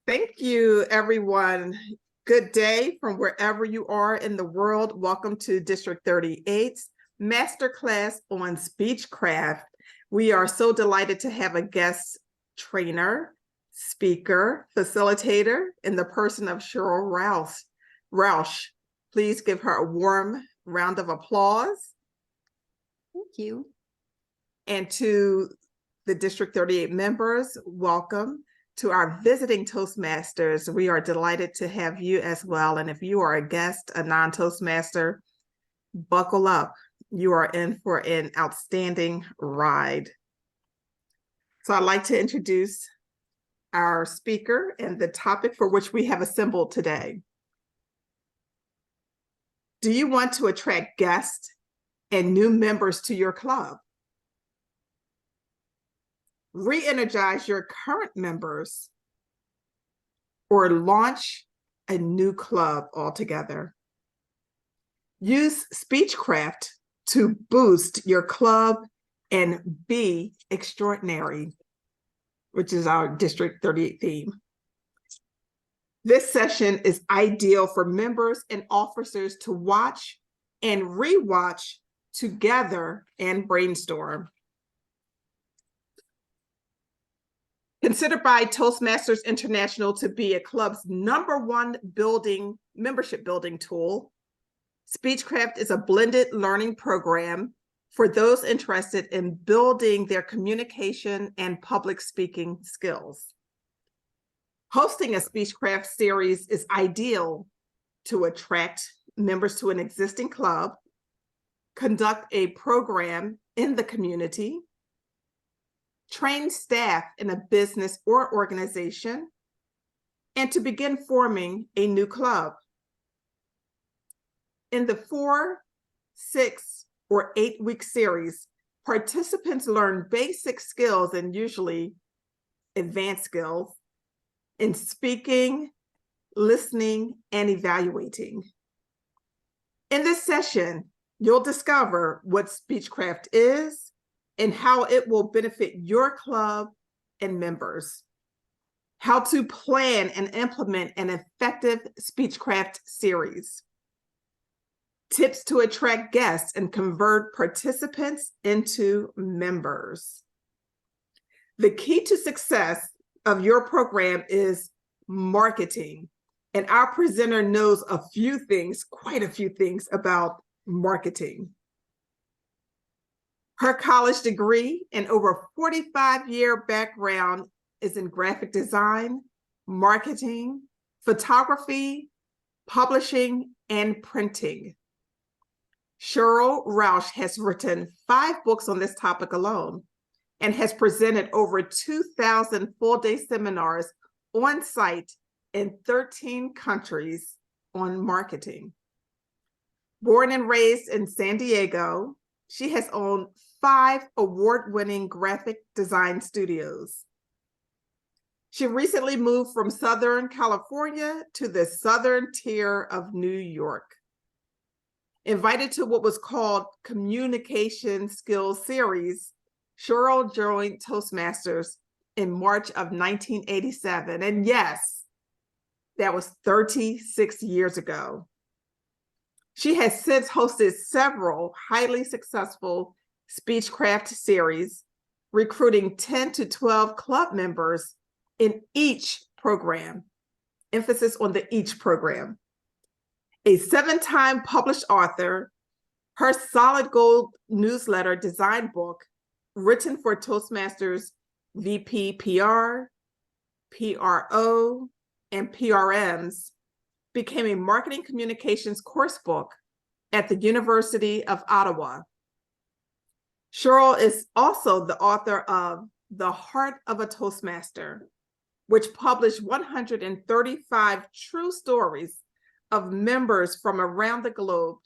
Thank you, everyone. Good day from wherever you are in the world. Welcome to District 38's Masterclass on Speechcraft. We are so delighted to have a guest trainer, speaker, facilitator in the person of Sheryl Roush. Please give her a warm round of applause. Thank you. And to the District 38 members, welcome. To our visiting Toastmasters, we are delighted to have you as well. And if you are a guest, a non-Toastmaster, buckle up. You are in for an outstanding ride. So I'd like to introduce our speaker and the topic for which we have assembled today. Do you want to attract guests and new members to your club? Re-energize your current members or launch a new club altogether. Use Speechcraft to boost your club and be extraordinary, which is our District 38 theme. This session is ideal for members and officers to watch and rewatch together and brainstorm. Considered by Toastmasters International to be a club's #1 membership building tool, Speechcraft is a blended learning program for those interested in building their communication and public speaking skills. Hosting a Speechcraft series is ideal to attract members to an existing club, conduct a program in the community, train staff in a business or organization, and to begin forming a new club. In the 4, 6, or 8-week series, participants learn basic skills and usually advanced skills in speaking, listening, and evaluating. In this session, you'll discover what Speechcraft is and how it will benefit your club and members, how to plan and implement an effective Speechcraft series, tips to attract guests and convert participants into members. The key to success of your program is marketing, and our presenter knows quite a few things about marketing. Her college degree and over 45-year background is in graphic design, marketing, photography, publishing, and printing. Sheryl Roush has written 5 books on this topic alone and has presented over 2,000 full-day seminars on site in 13 countries on marketing. Born and raised in San Diego, she has owned 5 award-winning graphic design studios. She recently moved from Southern California to the southern tier of New York. Invited to what was called Communication Skills Series, Sheryl joined Toastmasters in March of 1987. And yes, that was 36 years ago. She has since hosted several highly successful Speechcraft series, recruiting 10 to 12 club members in each program, emphasis on the each program. A 7-time published author, her Solid Gold newsletter design book, written for Toastmasters VP PR, PRO, and PRMs, became a marketing communications course book at the University of Ottawa. Sheryl is also the author of The Heart of a Toastmaster, which published 135 true stories of members from around the globe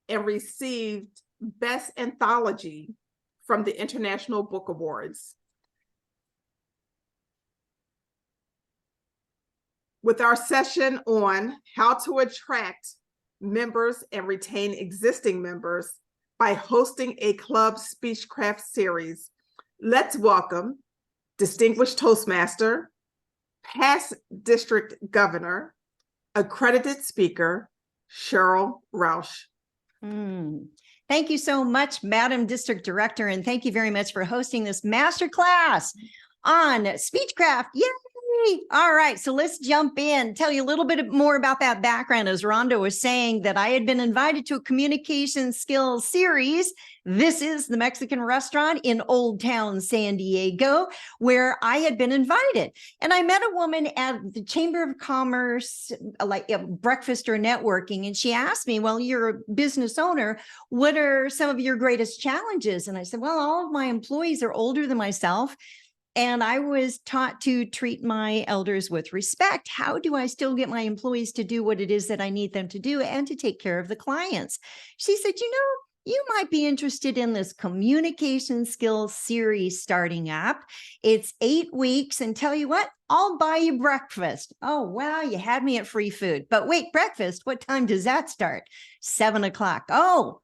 and received Best Anthology from the International Book Awards. With our session on how to attract members and retain existing members by hosting a club Speechcraft series, let's welcome distinguished Toastmaster, past district governor, accredited speaker, Sheryl Roush. Thank you so much, Madam District Director, and thank you very much for hosting this masterclass on Speechcraft. Yay! All right, so let's jump in, tell you a little bit more about that background. As Rhonda was saying, that I had been invited to a communication skills series. This is the Mexican restaurant in Old Town San Diego, where I had been invited. And I met a woman at the Chamber of Commerce, like a breakfast or networking. And she asked me, well, you're a business owner. What are some of your greatest challenges? And I said, well, all of my employees are older than myself. And I was taught to treat my elders with respect. How do I still get my employees to do what it is that I need them to do and to take care of the clients? She said, you might be interested in this communication skills series starting up. It's 8 weeks, and tell you what, I'll buy you breakfast. Oh, wow, you had me at free food. But wait, breakfast, what time does that start? 7 o'clock. Oh,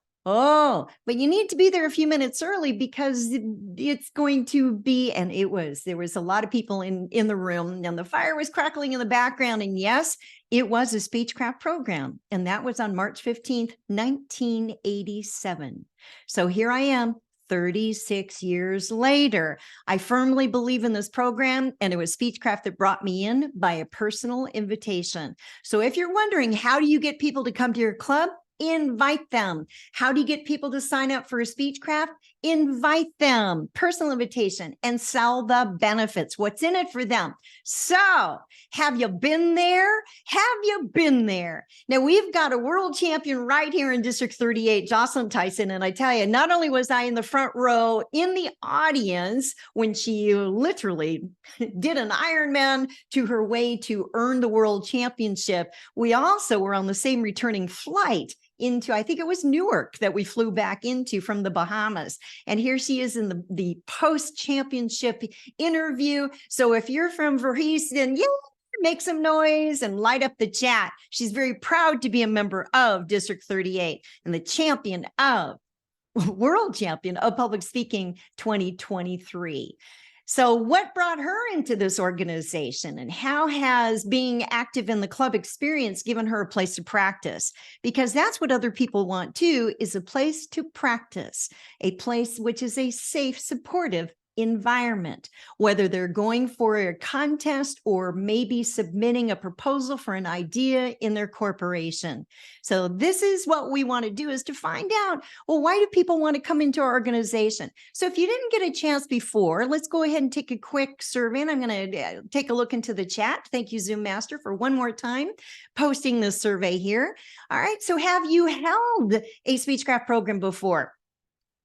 but you need to be there a few minutes early because it's going to be, and there was a lot of people in the room, and the fire was crackling in the background. And yes, it was a Speechcraft program. And that was on March 15th, 1987. So here I am, 36 years later. I firmly believe in this program, and it was Speechcraft that brought me in by a personal invitation. So if you're wondering, how do you get people to come to your club? Invite them. How do you get people to sign up for a Speechcraft? Invite them, personal invitation, and sell the benefits. What's in it for them? So have you been there? Have you been there? Now we've got a world champion right here in District 38, Jocelyn Tyson. And I tell you, not only was I in the front row in the audience when she literally did an Ironman to her way to earn the world championship, we also were on the same returning flight into, I think it was Newark that we flew back into from the Bahamas. And here she is in the post-championship interview. So if you're from Voorhees, then make some noise and light up the chat. She's very proud to be a member of District 38 and the champion of world champion of public speaking 2023. So what brought her into this organization, and how has being active in the club experience given her a place to practice? Because that's what other people want too, is a place to practice, a place which is a safe, supportive environment, whether they're going for a contest or maybe submitting a proposal for an idea in their corporation. So this is what we want to do, is to find out, well, why do people want to come into our organization? So if you didn't get a chance before, let's go ahead and take a quick survey. And I'm going to take a look into the chat. Thank you, Zoom Master, for one more time posting this survey here. All right. So have you held a Speechcraft program before?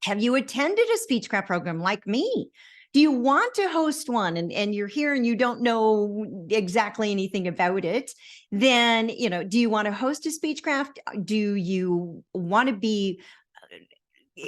Have you attended a Speechcraft program like me? Do you want to host one, and you're here and you don't know exactly anything about it? Then, do you want to host a Speechcraft? Do you want to be,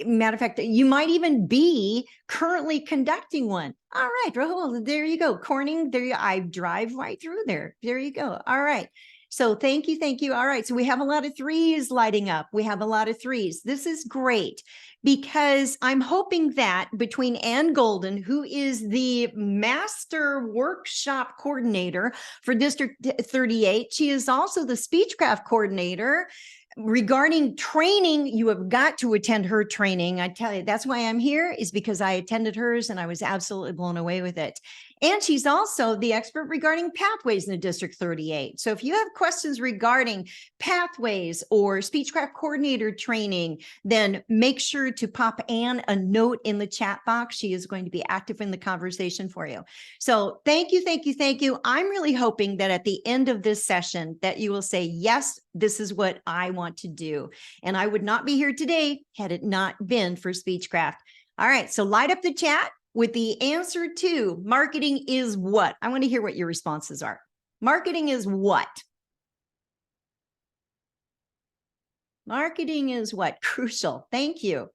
matter of fact, you might even be currently conducting one. All right, Rahul, there you go. Corning, I drive right through there. There you go. All right. So thank you. All right. So we have a lot of threes lighting up. We have a lot of threes. This is great, because I'm hoping that between Ann Golden, who is the master workshop coordinator for District 38, she is also the Speechcraft coordinator. Regarding training, you have got to attend her training. I tell you, that's why I'm here, is because I attended hers and I was absolutely blown away with it. And she's also the expert regarding pathways in the District 38. So if you have questions regarding pathways or Speechcraft coordinator training, then make sure to pop Ann a note in the chat box. She is going to be active in the conversation for you. So thank you. I'm really hoping that at the end of this session that you will say, yes, this is what I want to do. And I would not be here today had it not been for Speechcraft. All right, so light up the chat with the answer to marketing is what? I want to hear what your responses are. Marketing is what? Marketing is what? Crucial. Thank you.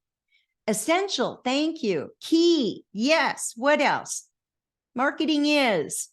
Essential. Thank you. Key. Yes. What else? Marketing is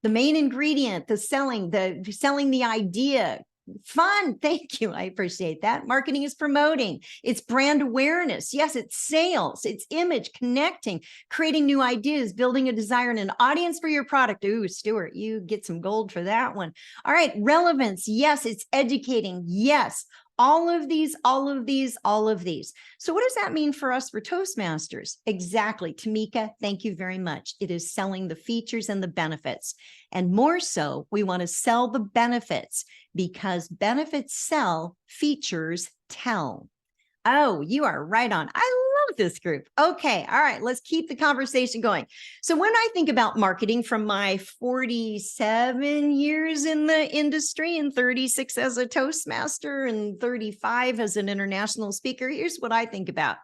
the main ingredient, the selling the idea. Fun. Thank you. I appreciate that. Marketing is promoting. It's brand awareness. Yes, it's sales. It's image, connecting, creating new ideas, building a desire and an audience for your product. Ooh, Stuart, you get some gold for that one. All right. Relevance. Yes, it's educating. Yes. All of these, all of these, all of these. So what does that mean for us for Toastmasters? Exactly. Tamika, thank you very much. It is selling the features and the benefits. And more so, we want to sell the benefits because benefits sell, features tell. Oh, you are right on. I love this group. Okay. All right. Let's keep the conversation going. So when I think about marketing from my 47 years in the industry and 36 as a Toastmaster and 35 as an international speaker, here's what I think about.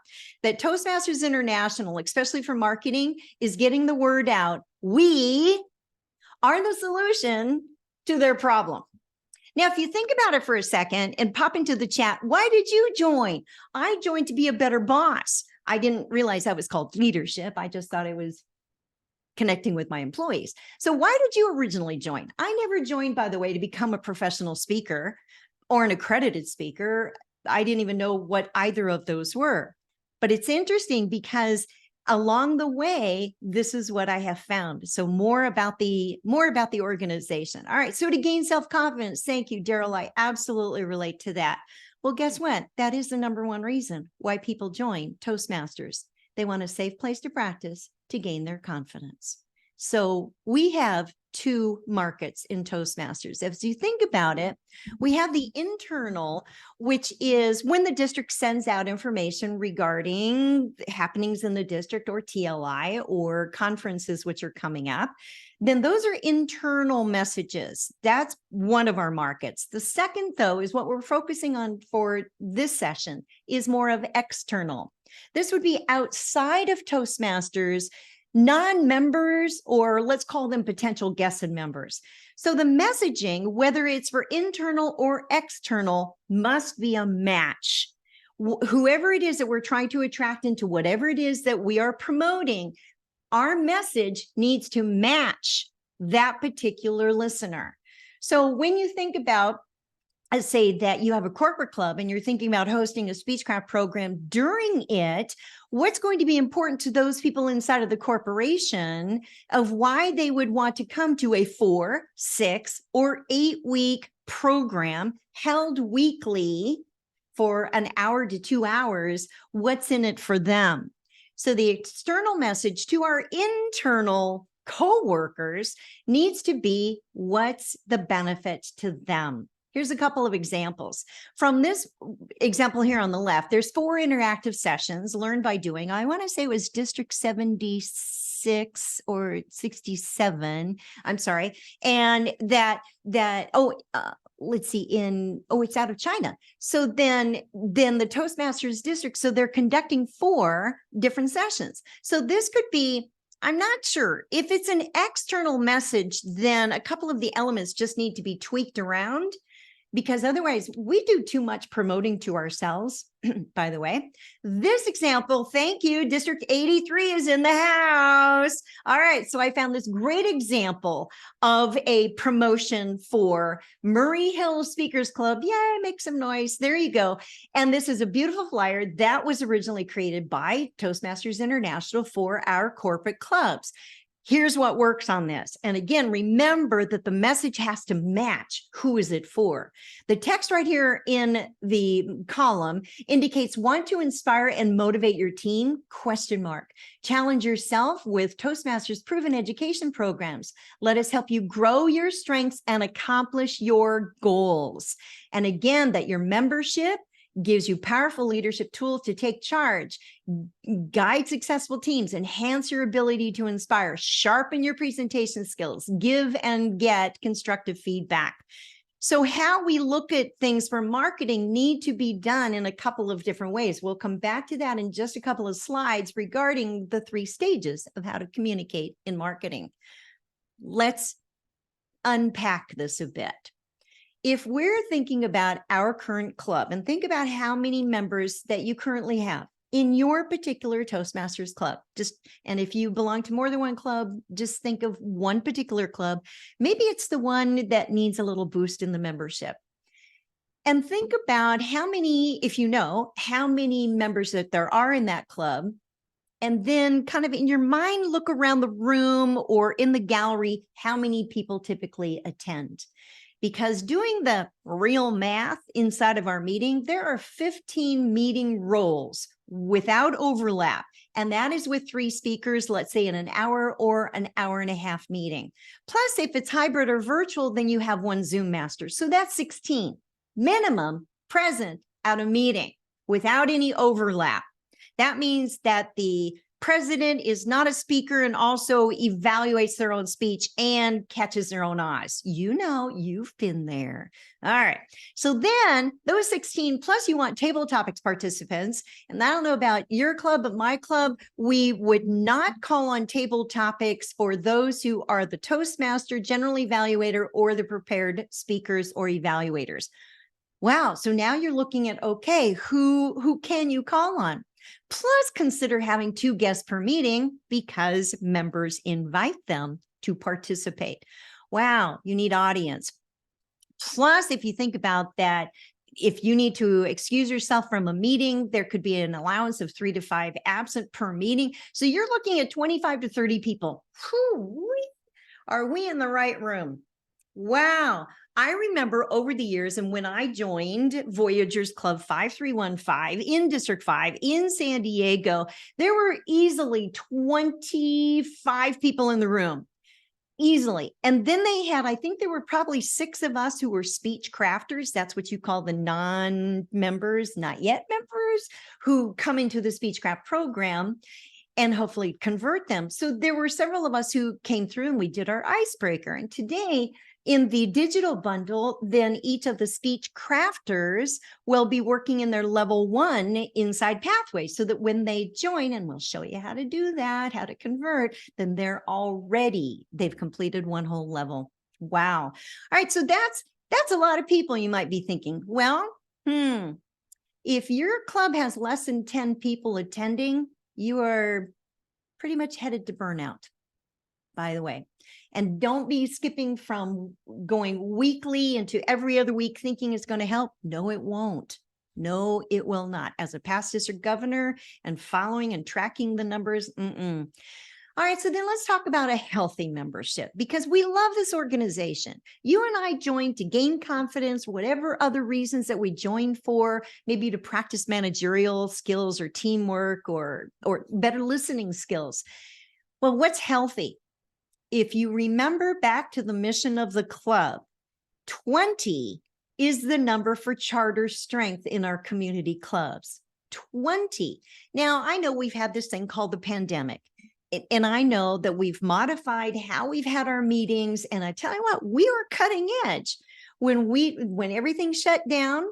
That Toastmasters International, especially for marketing, is getting the word out. We are the solution to their problem. Now, if you think about it for a second and pop into the chat, why did you join? I joined to be a better boss. I didn't realize that was called leadership. I just thought it was connecting with my employees. So why did you originally join? I never joined, by the way, to become a professional speaker or an accredited speaker. I didn't even know what either of those were. But it's interesting because along the way, this is what I have found. So more about the organization. All right. So to gain self-confidence, thank you, Daryl. I absolutely relate to that. Well, guess what? That is the number one reason why people join Toastmasters. They want a safe place to practice to gain their confidence. So we have two markets in Toastmasters. As you think about it, we have the internal, which is when the district sends out information regarding happenings in the district or TLI or conferences which are coming up. Then those are internal messages. That's one of our markets. The second, though, is what we're focusing on for this session is more of external. This would be outside of Toastmasters, non-members, or let's call them potential guests and members. So the messaging, whether it's for internal or external, must be a match. Whoever it is that we're trying to attract into whatever it is that we are promoting, our message needs to match that particular listener. So when you think about, let's say that you have a corporate club and you're thinking about hosting a Speechcraft program during it, what's going to be important to those people inside of the corporation of why they would want to come to a 4, 6, or 8-week program held weekly for an hour to 2 hours? What's in it for them? So the external message to our internal coworkers needs to be what's the benefit to them. Here's a couple of examples. From this example here on the left, there's 4 interactive sessions learned by doing. I want to say it was District 76 or 67. I'm sorry. And let's see, it's out of China. So then the Toastmasters district, so they're conducting 4 different sessions. So this could be, I'm not sure. If it's an external message, then a couple of the elements just need to be tweaked around, because otherwise we do too much promoting to ourselves. By the way, this example, thank you, District 83 is in the house. All right, so I found this great example of a promotion for Murray Hill Speakers Club. Yay, make some noise. There you go. And this is a beautiful flyer that was originally created by Toastmasters International for our corporate clubs. Here's what works on this. And again, remember that the message has to match. Who is it for? The text right here in the column indicates want to inspire and motivate your team? ? Challenge yourself with Toastmasters proven education programs. Let us help you grow your strengths and accomplish your goals. And again, that your membership gives you powerful leadership tools to take charge, guide successful teams, enhance your ability to inspire, sharpen your presentation skills, give and get constructive feedback. So how we look at things for marketing need to be done in a couple of different ways. We'll come back to that in just a couple of slides regarding the 3 stages of how to communicate in marketing. Let's unpack this a bit. If we're thinking about our current club and think about how many members that you currently have in your particular Toastmasters club, and if you belong to more than one club, just think of one particular club. Maybe it's the one that needs a little boost in the membership. And think about how many, if you know, how many members that there are in that club. And then kind of in your mind, look around the room or in the gallery, how many people typically attend. Because doing the real math inside of our meeting, there are 15 meeting roles without overlap. And that is with 3 speakers, let's say in an hour or an hour and a half meeting. Plus, if it's hybrid or virtual, then you have 1 Zoom master. So that's 16 minimum present at a meeting without any overlap. That means that the president is not a speaker and also evaluates their own speech and catches their own eyes. You know, you've been there. All right. So then those 16 plus you want table topics participants. And I don't know about your club, but my club, we would not call on table topics for those who are the Toastmaster, general evaluator, or the prepared speakers or evaluators. Wow. So now you're looking at, okay, who can you call on? Plus, consider having 2 guests per meeting because members invite them to participate. Wow, you need audience. Plus, if you think about that, if you need to excuse yourself from a meeting, there could be an allowance of 3 to 5 absent per meeting. So you're looking at 25 to 30 people. Whew, are we in the right room? Wow. I remember over the years, and when I joined Voyagers Club 5315 in District 5 in San Diego, there were easily 25 people in the room, easily. And then they had, I think there were probably 6 of us who were speech crafters. That's what you call the non-members, not yet members, who come into the Speechcraft program and hopefully convert them. So there were several of us who came through and we did our icebreaker. And today, in the digital bundle, then each of the speech crafters will be working in their level 1 inside pathway so that when they join, and we'll show you how to do that, how to convert, then they've completed 1 whole level. Wow. All right. So that's a lot of people. You might be thinking, well, if your club has less than 10 people attending, you are pretty much headed to burnout, by the way. And don't be skipping from going weekly into every other week thinking it's going to help. No, it won't. No, it will not. As a past district governor and following and tracking the numbers. All right, so then let's talk about a healthy membership because we love this organization. You and I joined to gain confidence, whatever other reasons that we joined for, maybe to practice managerial skills or teamwork or better listening skills. Well, what's healthy? If you remember back to the mission of the club, 20 is the number for charter strength in our community clubs. 20. Now, I know we've had this thing called the pandemic, and I know that we've modified how we've had our meetings. And I tell you what, we were cutting edge when everything shut down.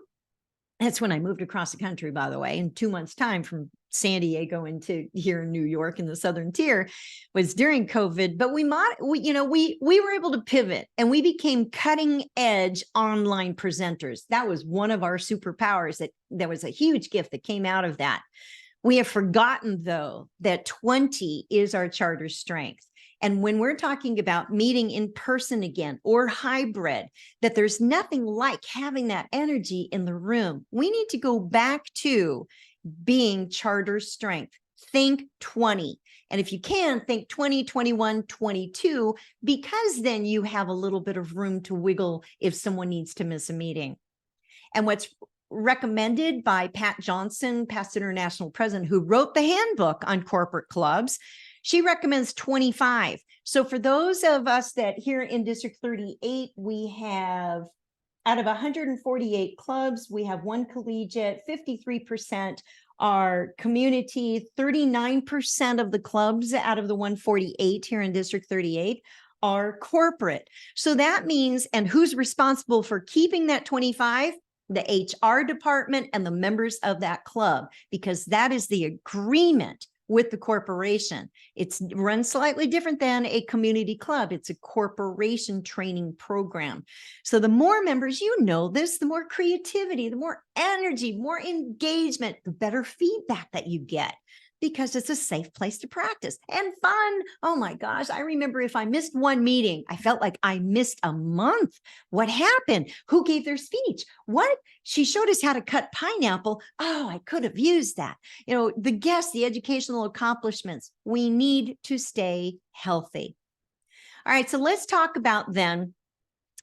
That's when I moved across the country, by the way, in 2 months' time from San Diego into here in New York in the Southern Tier was during COVID. But we were able to pivot and we became cutting edge online presenters. That was one of our superpowers. That was a huge gift that came out of that. We have forgotten, though, that 20 is our charter strength. And when we're talking about meeting in person again or hybrid, that there's nothing like having that energy in the room. We need to go back to being charter strength. Think 20. And if you can, think 20, 21, 22, because then you have a little bit of room to wiggle if someone needs to miss a meeting. And what's recommended by Pat Johnson, past international president, who wrote the handbook on corporate clubs, she recommends 25. So for those of us that here in District 38, we have out of 148 clubs, we have 1 collegiate, 53% are community, 39% of the clubs out of the 148 here in District 38 are corporate. So that means, and who's responsible for keeping that 25? The HR department and the members of that club, because that is the agreement with the corporation. It's run slightly different than a community club. It's a corporation training program. So the more members, you know this, the more creativity, the more energy, more engagement, the better feedback that you get. Because it's a safe place to practice and fun. Oh my gosh. I remember if I missed one meeting, I felt like I missed a month. What happened? Who gave their speech? What? She showed us how to cut pineapple. Oh, I could have used that. The guests, the educational accomplishments. We need to stay healthy. All right. So let's talk about then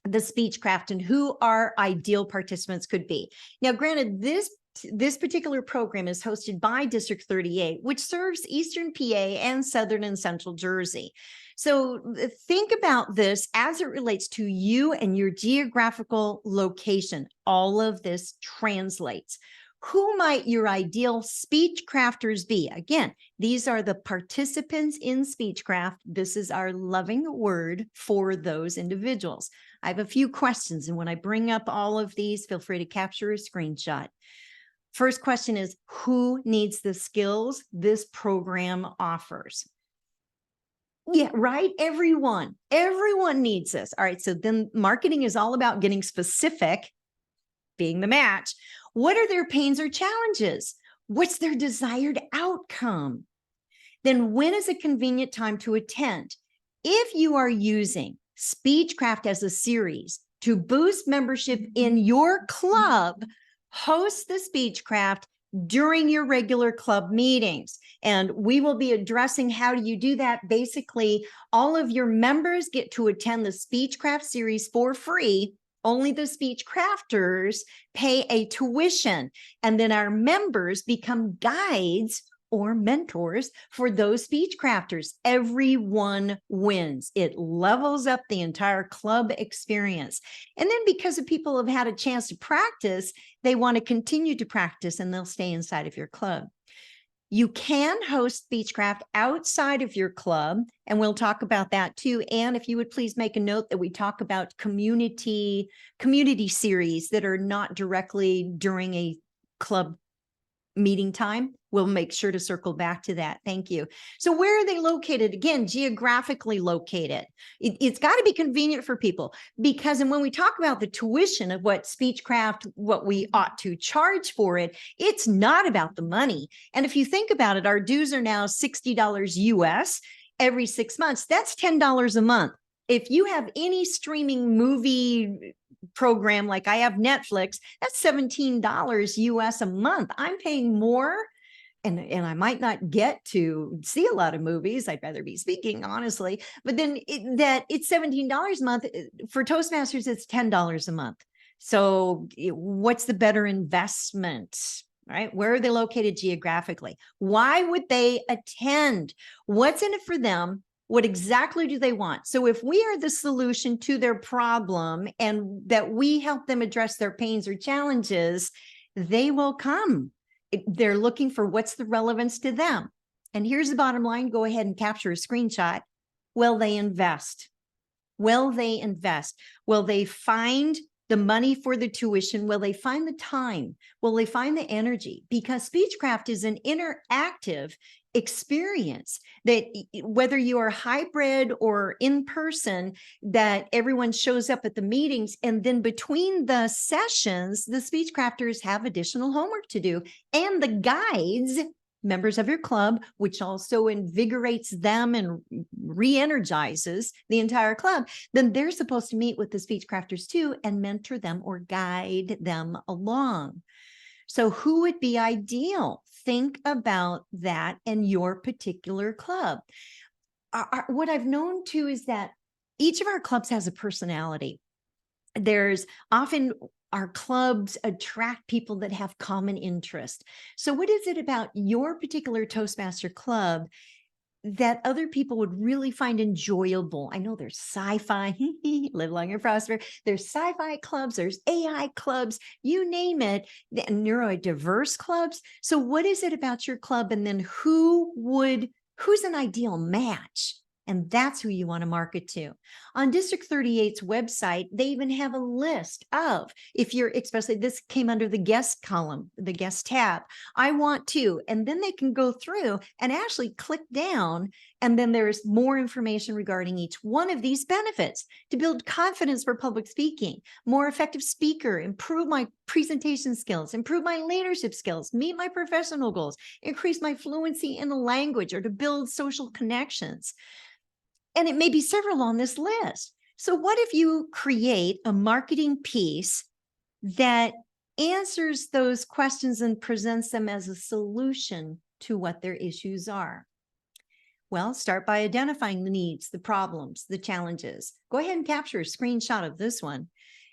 the Speechcraft and who our ideal participants could be. Now, granted, this particular program is hosted by District 38, which serves Eastern PA and Southern and Central Jersey. So think about this as it relates to you and your geographical location. All of this translates. Who might your ideal Speechcrafters be? Again, these are the participants in Speechcraft. This is our loving word for those individuals. I have a few questions, and when I bring up all of these, feel free to capture a screenshot. First question is, who needs the skills this program offers? Yeah, right? Everyone needs this. All right. So then marketing is all about getting specific, being the match. What are their pains or challenges? What's their desired outcome? Then when is a convenient time to attend? If you are using Speechcraft as a series to boost membership in your club, host the Speechcraft during your regular club meetings. And we will be addressing how do you do that. Basically, all of your members get to attend the Speechcraft series for free. Only the Speechcrafters pay a tuition. And then our members become guides or mentors for those Speechcrafters. Everyone wins. It levels up the entire club experience. And then because of people have had a chance to practice, they want to continue to practice and they'll stay inside of your club. You can host Speechcraft outside of your club, and we'll talk about that too. And if you would please make a note that we talk about community series that are not directly during a club meeting time. We'll make sure to circle back to that. Thank you. So where are they located? Again, geographically located. It's got to be convenient for people because, and when we talk about the tuition of what Speechcraft, what we ought to charge for it, it's not about the money. And if you think about it, our dues are now $60 US every 6 months. That's $10 a month. If you have any streaming movie program like I have Netflix, that's $17 US a month. I'm paying more, and I might not get to see a lot of movies. I'd rather be speaking, honestly. But then it's $17 a month. For Toastmasters, it's $10 a month. So what's the better investment? Right? Where are they located geographically? Why would they attend? What's in it for them? What exactly do they want? So if we are the solution to their problem and that we help them address their pains or challenges, they will come. They're looking for what's the relevance to them. And here's the bottom line. Go ahead and capture a screenshot. Will they invest? Will they invest? Will they find the money for the tuition? Will they find the time? Will they find the energy? Because Speechcraft is an interactive experience that whether you are hybrid or in person, that everyone shows up at the meetings. And then between the sessions, the Speechcrafters have additional homework to do. And the guides, members of your club, which also invigorates them and re-energizes the entire club, then they're supposed to meet with the Speechcrafters too and mentor them or guide them along. So who would be ideal? Think about that in your particular club. What I've known too is that each of our clubs has a personality. There's often our clubs attract people that have common interest. So what is it about your particular Toastmaster club that other people would really find enjoyable? I know there's sci-fi, live long and prosper. There's sci-fi clubs, there's AI clubs, you name it, the neurodiverse clubs. So what is it about your club? And then who's an ideal match? And that's who you want to market to. On District 38's website, they even have a list of, if you're, especially this came under the guest column, the guest tab, I want to, and then they can go through and actually click down And then there's more information regarding each one of these benefits to build confidence for public speaking, more effective speaker, improve my presentation skills, improve my leadership skills, meet my professional goals, increase my fluency in the language, or to build social connections. And it may be several on this list. So what if you create a marketing piece that answers those questions and presents them as a solution to what their issues are? Well, start by identifying the needs, the problems, the challenges. Go ahead and capture a screenshot of this one.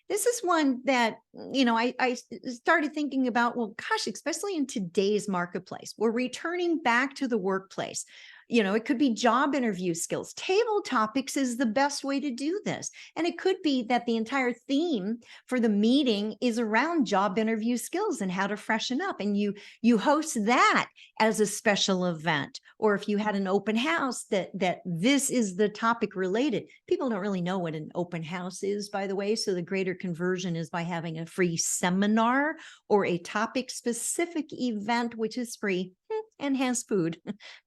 This is one that, I started thinking about, well, gosh, especially in today's marketplace, we're returning back to the workplace. It could be job interview skills. Table topics is the best way to do this. And it could be that the entire theme for the meeting is around job interview skills and how to freshen up. And you host that as a special event. Or if you had an open house that this is the topic related. People don't really know what an open house is, by the way. So the greater conversion is by having a free seminar or a topic specific event, which is free and has food.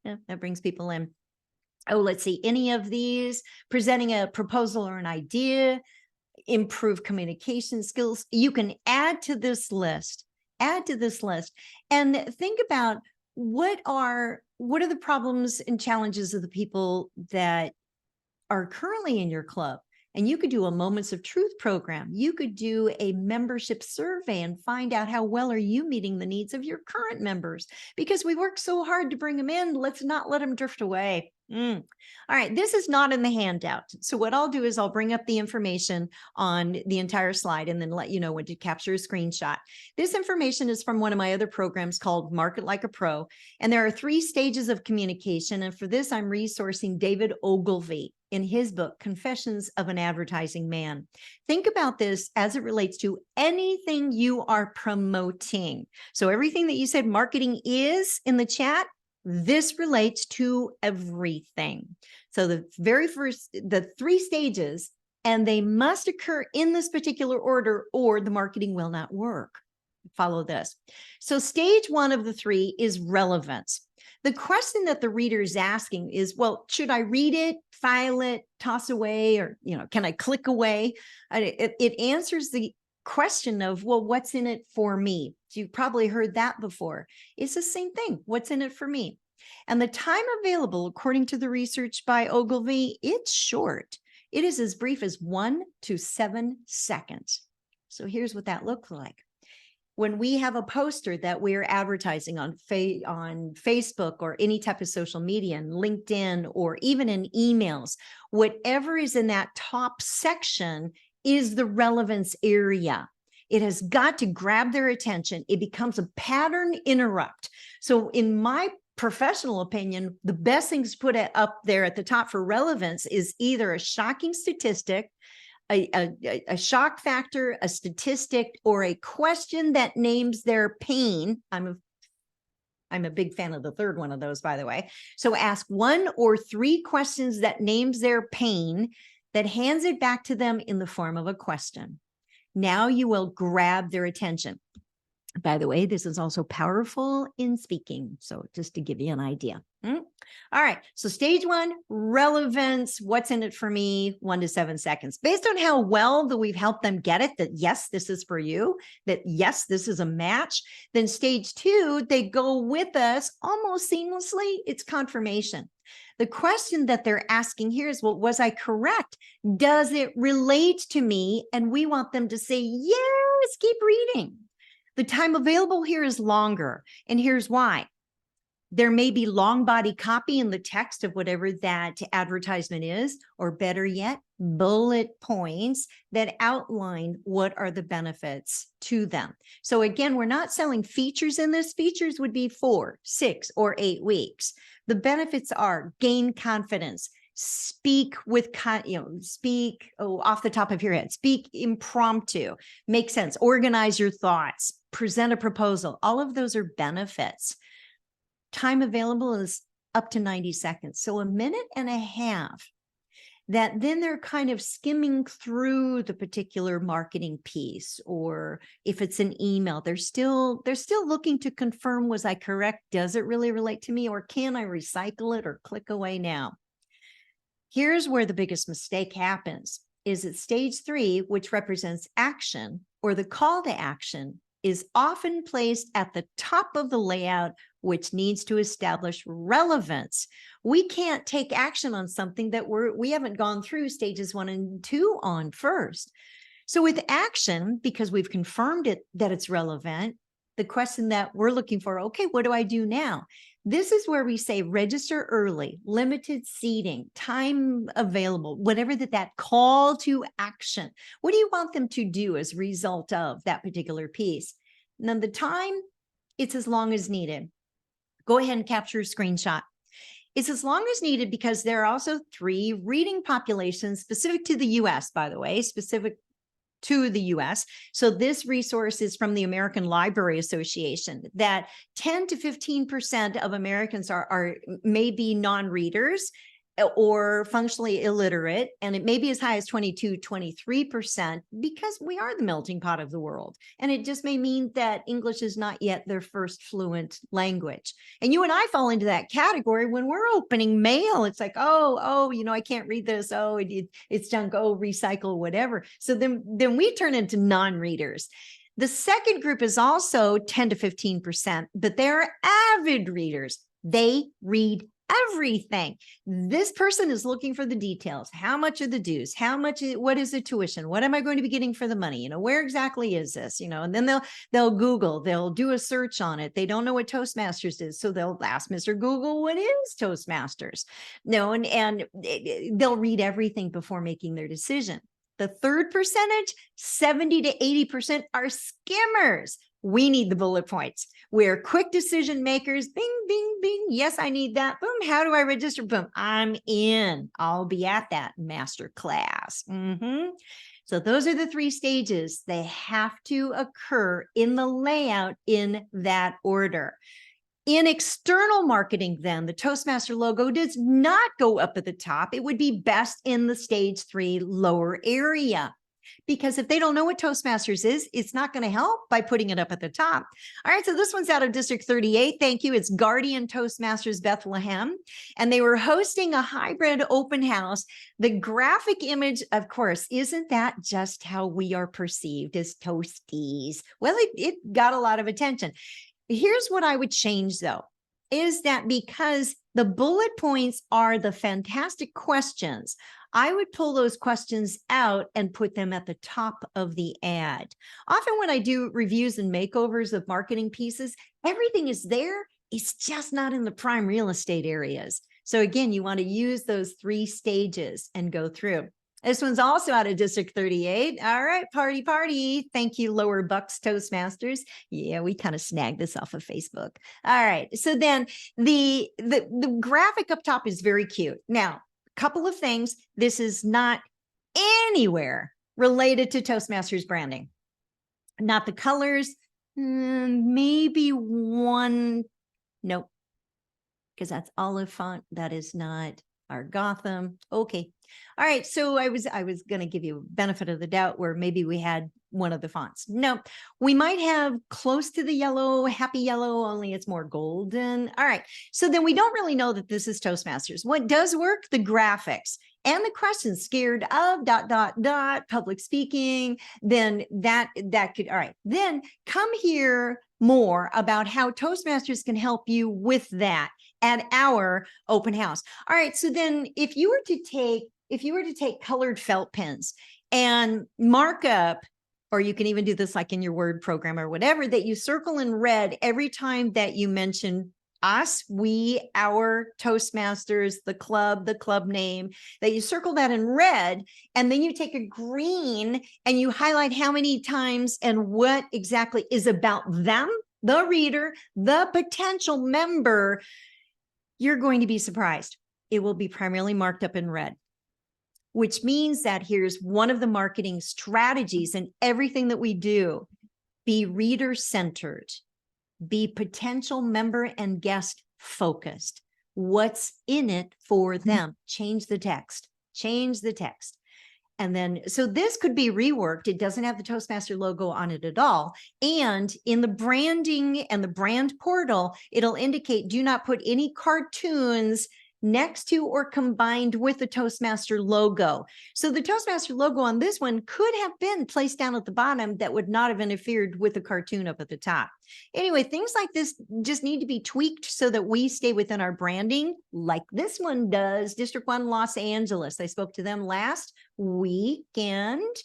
That brings people in. Oh, let's see. Any of these, presenting a proposal or an idea, improve communication skills. You can add to this list, and think about what are the problems and challenges of the people that are currently in your club. And you could do a Moments of Truth program. You could do a membership survey and find out how well are you meeting the needs of your current members, because we work so hard to bring them in. Let's not let them drift away. All right, this is not in the handout. So what I'll do is I'll bring up the information on the entire slide and then let you know when to capture a screenshot. This information is from one of my other programs called Market Like a Pro. And there are 3 stages of communication. And for this, I'm resourcing David Ogilvy in his book, Confessions of an Advertising Man. Think about this as it relates to anything you are promoting. So everything that you said marketing is in the chat, this relates to everything. So the 3 stages, and they must occur in this particular order or the marketing will not work. Follow this. So stage 1 of the 3 is relevance. The question that the reader is asking is, well, should I read it, file it, toss away, or, can I click away? It answers the question of, well, what's in it for me? You've probably heard that before. It's the same thing. What's in it for me? And the time available, according to the research by Ogilvy, it's short. It is as brief as 1 to 7 seconds. So here's what that looks like. When we have a poster that we're advertising on Facebook or any type of social media, and LinkedIn, or even in emails, whatever is in that top section is the relevance area. It has got to grab their attention. It becomes a pattern interrupt. So in my professional opinion, the best things to put up there at the top for relevance is either a shocking statistic, a shock factor, a statistic, or a question that names their pain. I'm a big fan of the third one of those, by the way. So ask 1 or 3 questions that names their pain, that hands it back to them in the form of a question. Now you will grab their attention. By the way, this is also powerful in speaking. So just to give you an idea. All right. So stage 1, relevance. What's in it for me? 1 to 7 seconds. Based on how well that we've helped them get it, that yes, this is for you, that yes, this is a match. Then stage 2, they go with us almost seamlessly. It's confirmation. The question that they're asking here is, well, was I correct? Does it relate to me? And we want them to say, yes, keep reading. The time available here is longer, and here's why. There may be long body copy in the text of whatever that advertisement is, or better yet, bullet points that outline what are the benefits to them. So again, we're not selling features in this. Features would be 4, 6, or 8 weeks. The benefits are gain confidence, speak with, speak off the top of your head, speak impromptu, make sense, organize your thoughts, present a proposal. All of those are benefits. Time available is up to 90 seconds. So 1.5 minutes. that then they're kind of skimming through the particular marketing piece, or if it's an email, they're still looking to confirm, was I correct? Does it really relate to me, or can I recycle it or click away now? Here's where the biggest mistake happens, is at stage 3, which represents action, or the call to action, is often placed at the top of the layout, which needs to establish relevance. We can't take action on something that we haven't gone through stages 1 and 2 on first. So with action, because we've confirmed it that it's relevant, the question that we're looking for, okay, what do I do now? This is where we say register early, limited seating, time available, whatever that call to action. What do you want them to do as a result of that particular piece? Now, the time, it's as long as needed. Go ahead and capture a screenshot. It's as long as needed because there are also 3 reading populations specific to the US, by the way, specific to the US. So this resource is from the American Library Association, that 10 to 15% of Americans are maybe non-readers or functionally illiterate, and it may be as high as 22, 23%, because we are the melting pot of the world. And it just may mean that English is not yet their first fluent language. And you and I fall into that category when we're opening mail. It's like, oh, I can't read this. Oh, it's junk. Oh, recycle, whatever. So then we turn into non-readers. The second group is also 10 to 15%, but they're avid readers. They read everything. This person is looking for the details. How much are the dues? What is the tuition? What am I going to be getting for the money? Where exactly is this? And then they'll Google, they'll do a search on it. They don't know what Toastmasters is. So they'll ask Mr. Google, what is Toastmasters? No, and they'll read everything before making their decision. The third percentage, 70 to 80%, are skimmers. We need the bullet points. We're quick decision makers. Bing, bing, bing. Yes, I need that. Boom. How do I register? Boom. I'm in. I'll be at that master class. So those are the 3 stages. They have to occur in the layout in that order. In external marketing, then, the Toastmaster logo does not go up at the top. It would be best in the stage 3 lower area. Because if they don't know what Toastmasters is, it's not going to help by putting it up at the top. All right, so this one's out of District 38. Thank you. It's Guardian Toastmasters Bethlehem. And they were hosting a hybrid open house. The graphic image, of course, isn't that just how we are perceived as Toasties? Well, it got a lot of attention. Here's what I would change, though, is that because the bullet points are the fantastic questions, I would pull those questions out and put them at the top of the ad. Often when I do reviews and makeovers of marketing pieces, everything is there. It's just not in the prime real estate areas. So again, you want to use those 3 stages and go through. This one's also out of District 38. All right, party. Thank you, Lower Bucks Toastmasters. Yeah, we kind of snagged this off of Facebook. All right, so then the graphic up top is very cute. Now, couple of things. This is not anywhere related to Toastmasters branding. Not the colors, maybe one, nope, because that's olive font. That is not our Gotham. Okay. All right. So I was going to give you benefit of the doubt where maybe we had one of the fonts. No, we might have close to the yellow, happy yellow, only it's more golden. All right. So then we don't really know that this is Toastmasters. What does work? The graphics and the questions. Scared of ... public speaking. Then that could, all right. Then come here more about how Toastmasters can help you with that at our open house. All right. So then if you were to take colored felt pens and mark up, or you can even do this like in your Word program or whatever, that you circle in red every time that you mention us, we, our, Toastmasters, the club name, that you circle that in red, and then you take a green and you highlight how many times and what exactly is about them, the reader, the potential member. You're going to be surprised. It will be primarily marked up in red, which means that here's one of the marketing strategies in everything that we do. Be reader-centered, be potential member and guest focused. What's in it for them? Change the text. change the text. And then, so this could be reworked. It doesn't have the Toastmaster logo on it at all. And in the branding and the brand portal, it'll indicate do not put any cartoons next to or combined with the Toastmaster logo. So the Toastmaster logo on this one could have been placed down at the bottom that would not have interfered with the cartoon up at the top. Anyway, things like this just need to be tweaked so that we stay within our branding, like this one does. District 1 Los Angeles. I spoke to them last weekend.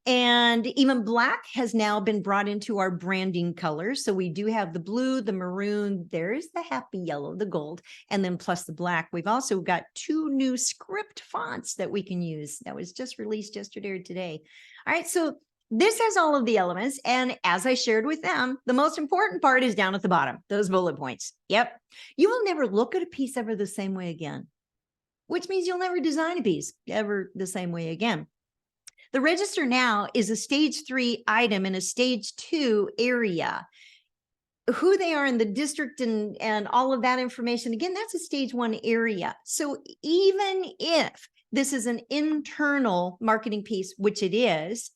And even black has now been brought into our branding colors. So we do have the blue, the maroon, there's the happy yellow, the gold, and then plus the black. We've also got 2 new script fonts that we can use. That was just released yesterday or today. All right, so this has all of the elements. And as I shared with them, the most important part is down at the bottom, those bullet points. Yep. You will never look at a piece ever the same way again, which means you'll never design a piece ever the same way again. The register now is a stage 3 item in a stage 2 area. Who they are in the district and all of that information, again, that's a stage 1 area. So even if this is an internal marketing piece, which it is,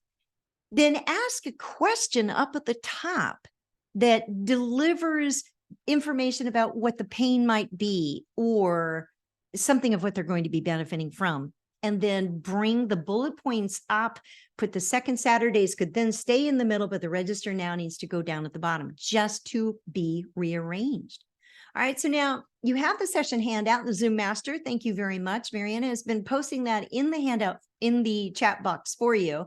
then ask a question up at the top that delivers information about what the pain might be or something of what they're going to be benefiting from. And then bring the bullet points up, put the second Saturdays could then stay in the middle, but the register now needs to go down at the bottom just to be rearranged. All right, so now you have the session handout in the Zoom Master. Thank you very much. Mariana has been posting that in the handout in the chat box for you.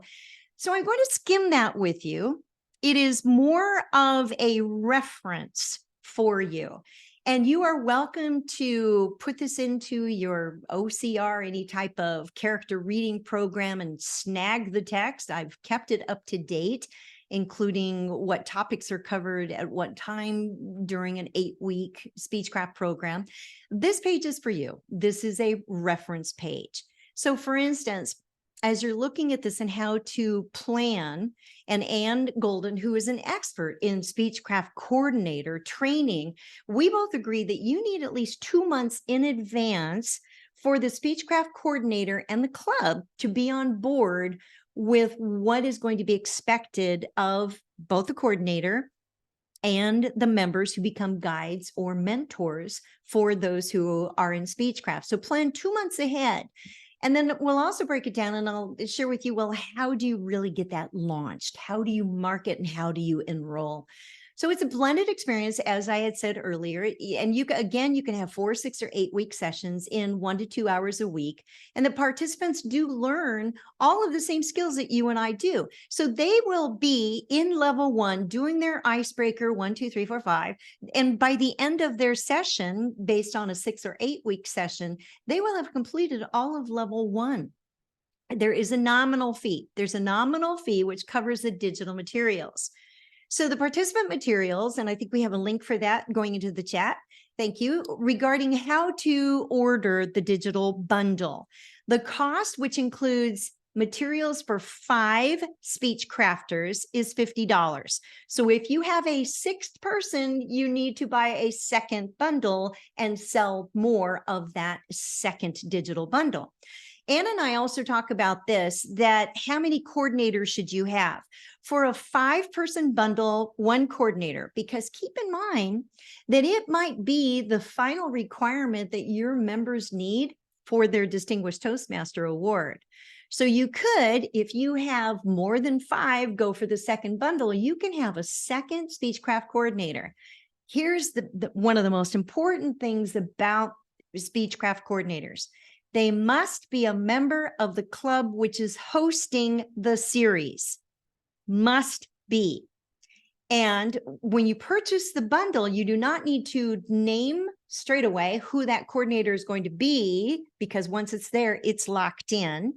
So I'm going to skim that with you. It is more of a reference for you. And you are welcome to put this into your OCR, any type of character reading program, and snag the text. I've kept it up to date, including what topics are covered at what time during an 8-week Speechcraft program. This page is for you. This is a reference page. So for instance, as you're looking at this and how to plan, and Ann Golden, who is an expert in Speechcraft coordinator training, we both agree that you need at least 2 months in advance for the Speechcraft coordinator and the club to be on board with what is going to be expected of both the coordinator and the members who become guides or mentors for those who are in Speechcraft. So plan 2 months ahead. And then we'll also break it down and I'll share with you, well, how do you really get that launched? How do you market and how do you enroll? So it's a blended experience, as I had said earlier. And you can have 4, 6, or 8-week sessions in 1 to 2 hours a week. And the participants do learn all of the same skills that you and I do. So they will be in level 1 doing their icebreaker 1, 2, 3, 4, 5. And by the end of their session, based on a 6 or 8-week session, they will have completed all of level 1. There is a nominal fee. There's a nominal fee which covers the digital materials. So the participant materials, and I think we have a link for that going into the chat. Thank you. Regarding how to order the digital bundle. The cost, which includes materials for 5 speech crafters, is $50. So if you have a 6th person, you need to buy a 2nd bundle and sell more of that 2nd digital bundle. Ann and I also talk about this, that how many coordinators should you have? For a 5-person bundle, 1 coordinator, because keep in mind that it might be the final requirement that your members need for their Distinguished Toastmaster Award. So you could, if you have more than 5, go for the 2nd bundle. You can have a 2nd Speechcraft coordinator. Here's one of the most important things about Speechcraft coordinators. They must be a member of the club which is hosting the series. Must be. And when you purchase the bundle, you do not need to name straight away who that coordinator is going to be, because once it's there, it's locked in.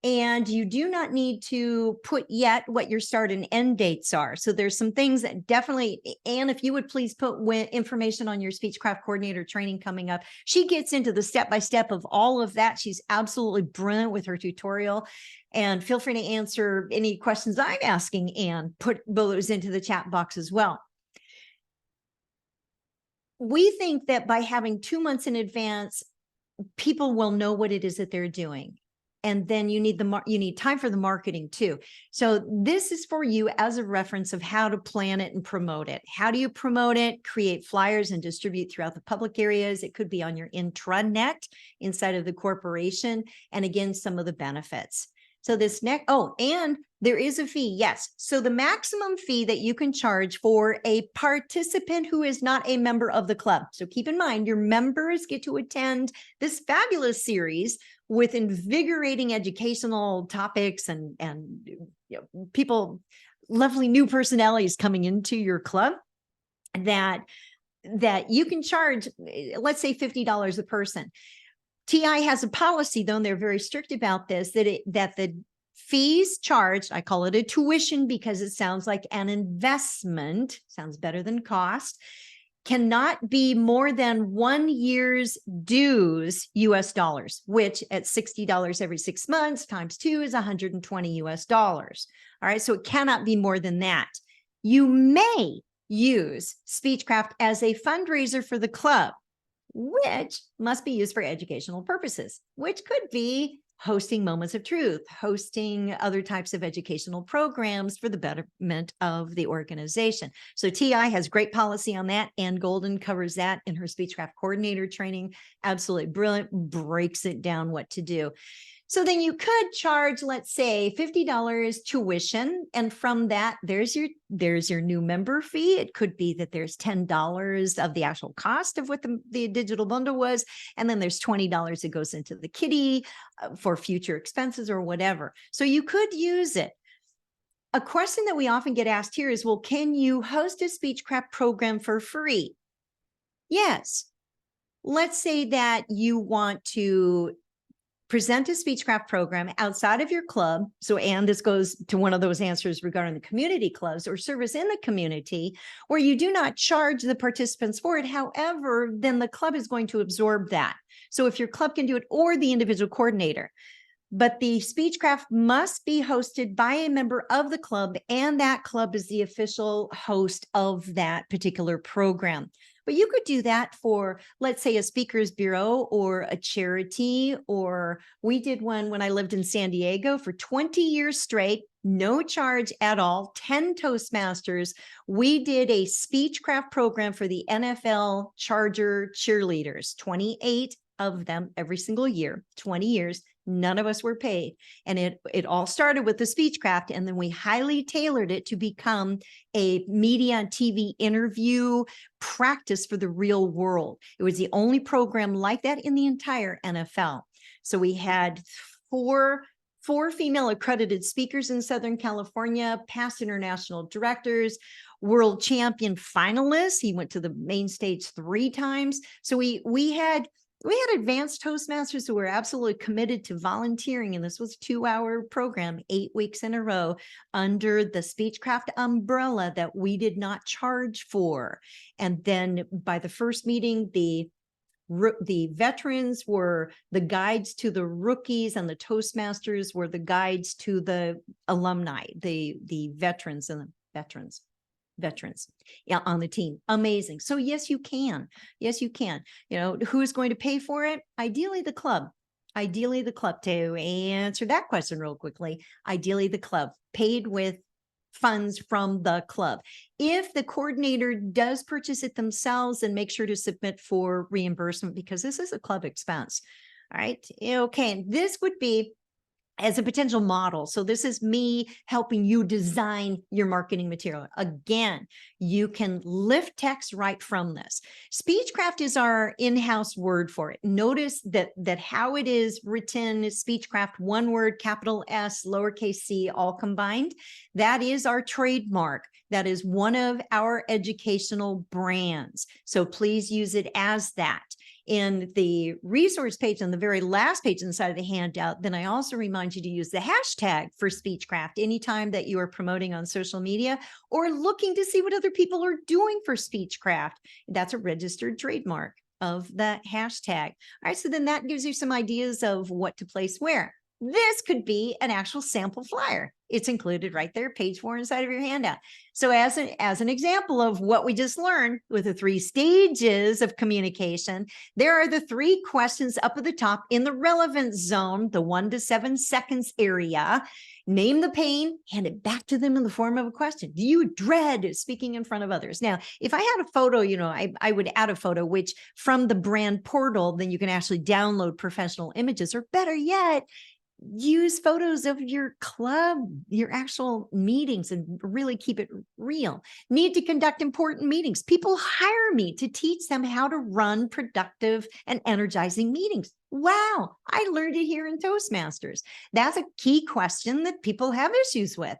And you do not need to put yet what your start and end dates are. So there's some things that definitely, Anne, if you would please put information on your Speechcraft coordinator training coming up. She gets into the step-by-step of all of that. She's absolutely brilliant with her tutorial. And feel free to answer any questions I'm asking Anne. Put those into the chat box as well. We think that by having 2 months in advance, people will know what it is that they're doing. And then you need time for the marketing too. So this is for you as a reference of how to plan it and promote it. How do you promote it? Create flyers and distribute throughout the public areas. It could be on your intranet inside of the corporation. And again, some of the benefits. So this next, and there is a fee. Yes. So the maximum fee that you can charge for a participant who is not a member of the club. So keep in mind, your members get to attend this fabulous series with invigorating educational topics and people, lovely new personalities coming into your club that you can charge, let's say $50 a person. TI has a policy, though, and they're very strict about this, that the fees charged, I call it a tuition because it sounds like an investment, sounds better than cost, cannot be more than 1 year's dues US dollars, which at $60 every 6 months times 2 is $120 US dollars. All right, so it cannot be more than that. You may use Speechcraft as a fundraiser for the club, which must be used for educational purposes, which could be hosting moments of truth, hosting other types of educational programs for the betterment of the organization. So TI has great policy on that. Ann Golden covers that in her Speechcraft coordinator training. Absolutely brilliant, breaks it down what to do. So then you could charge, let's say, $50 tuition. And from that, there's your new member fee. It could be that there's $10 of the actual cost of what the digital bundle was. And then there's $20 that goes into the kitty for future expenses or whatever. So you could use it. A question that we often get asked here is, well, can you host a Speechcraft program for free? Yes. Let's say that you want to present a Speechcraft program outside of your club. So, and this goes to one of those answers regarding the community clubs or service in the community where you do not charge the participants for it. However, then the club is going to absorb that. So if your club can do it or the individual coordinator, but the Speechcraft must be hosted by a member of the club, and that club is the official host of that particular program. But you could do that for, let's say, a speakers bureau or a charity, or we did one when I lived in San Diego for 20 years straight, no charge at all, 10 Toastmasters. We did a Speechcraft program for the NFL Charger cheerleaders, 28 of them every single year, 20 years. None of us were paid. And it all started with the Speechcraft, and then we highly tailored it to become a media and TV interview practice for the real world. It was the only program like that in the entire NFL. So we had four female accredited speakers in Southern California, past international directors, world champion finalists. He went to the main stage 3 times. So we had advanced Toastmasters who were absolutely committed to volunteering. And this was a 2-hour program, 8 weeks in a row under the Speechcraft umbrella that we did not charge for. And then by the first meeting, the veterans were the guides to the rookies, and the Toastmasters were the guides to the alumni, the veterans and the veterans on the team. Amazing. So yes, you can. Yes, you can. Who's going to pay for it? Ideally, the club. Ideally, the club. To answer that question real quickly, ideally, the club paid with funds from the club. If the coordinator does purchase it themselves, then make sure to submit for reimbursement because this is a club expense. All right. Okay. And this would be as a potential model. So this is me helping you design your marketing material. Again, you can lift text right from this. Speechcraft is our in-house word for it. Notice that how it is written is Speechcraft, one word, capital S, lowercase c, all combined. That is our trademark. That is one of our educational brands. So please use it as that. In the resource page on the very last page inside of the handout, then I also remind you to use the hashtag for Speechcraft anytime that you are promoting on social media or looking to see what other people are doing for Speechcraft. That's a registered trademark of that hashtag. All right, so then that gives you some ideas of what to place where. This could be an actual sample flyer. It's included right there, page 4 inside of your handout. So as an example of what we just learned with the 3 stages of communication, there are the 3 questions up at the top in the relevance zone, the 1 to 7 seconds area. Name the pain, hand it back to them in the form of a question. Do you dread speaking in front of others? Now, if I had a photo, I would add a photo, which from the brand portal, then you can actually download professional images, or better yet, use photos of your club, your actual meetings, and really keep it real. Need to conduct important meetings. People hire me to teach them how to run productive and energizing meetings. Wow, I learned it here in Toastmasters. That's a key question that people have issues with.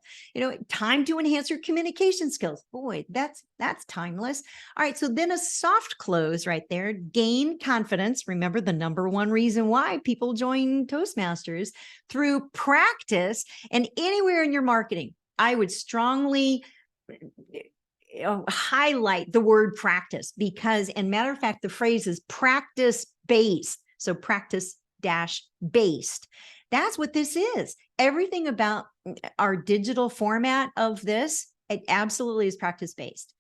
Time to enhance your communication skills. Boy, that's timeless. All right, so then a soft close right there. Gain confidence. Remember the number 1 reason why people join Toastmasters, through practice. And anywhere in your marketing, I would strongly highlight the word practice, because, and matter of fact, the phrase is practice-based. So practice-based. That's what this is. Everything about our digital format of this, it absolutely is practice-based.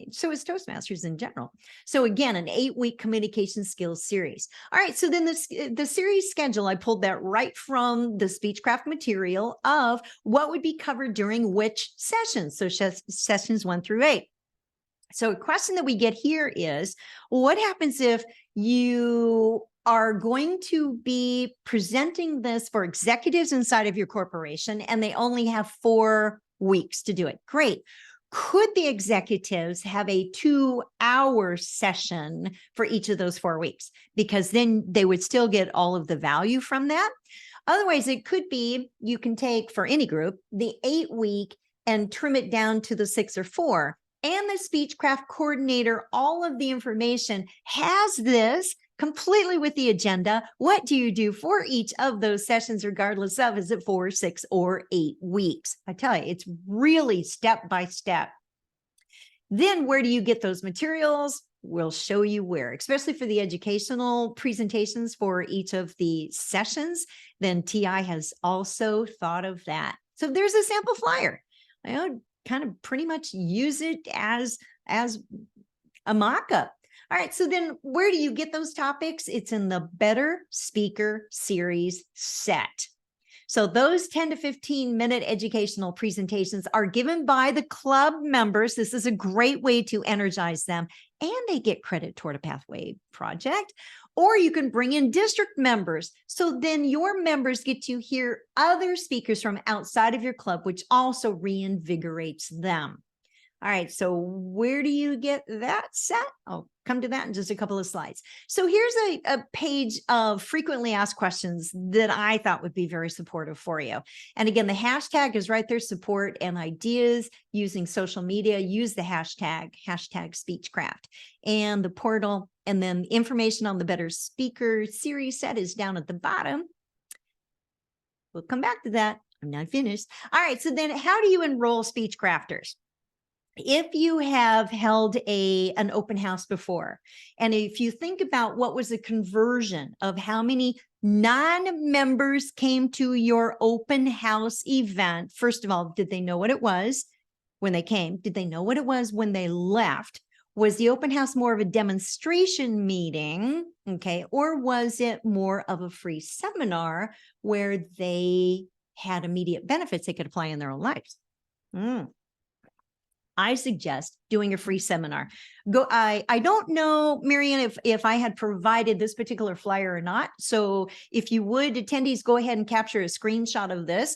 So is Toastmasters in general. So again, an 8-week communication skills series. All right, so then the series schedule, I pulled that right from the Speechcraft material of what would be covered during which sessions. So sessions 1 through 8. So a question that we get here is, what happens if you are going to be presenting this for executives inside of your corporation and they only have 4 weeks to do it? Great. Could the executives have a 2-hour session for each of those 4 weeks? Because then they would still get all of the value from that. Otherwise, it could be, you can take for any group, the 8-week and trim it down to the 6 or 4. And the Speechcraft coordinator, all of the information has this completely with the agenda. What do you do for each of those sessions, regardless of, is it 4, 6, or 8 weeks? I tell you, it's really step by step. Then where do you get those materials? We'll show you where, especially for the educational presentations for each of the sessions. Then TI has also thought of that. So there's a sample flyer. Kind of pretty much use it as a mock-up. All right, so then where do you get those topics? It's in the Better Speaker Series set. So those 10 to 15 minute educational presentations are given by the club members. This is a great way to energize them, and they get credit toward a Pathway project. Or you can bring in district members. So then your members get to hear other speakers from outside of your club, which also reinvigorates them. All right, so where do you get that set? I'll come to that in just a couple of slides. So here's a page of frequently asked questions that I thought would be very supportive for you. And again, the hashtag is right there, support and ideas using social media. Use the hashtag Speechcraft. And the portal, and then information on the Better Speaker Series set is down at the bottom. We'll come back to that. I'm not finished. All right, so then how do you enroll Speechcrafters? If you have held an open house before, and if you think about what was the conversion of how many non-members came to your open house event, first of all, did they know what it was when they came? Did they know what it was when they left? Was the open house more of a demonstration meeting, okay, or was it more of a free seminar where they had immediate benefits they could apply in their own lives? I suggest doing a free seminar. I don't know, Marianne, if I had provided this particular flyer or not. So if you would, attendees, go ahead and capture a screenshot of this.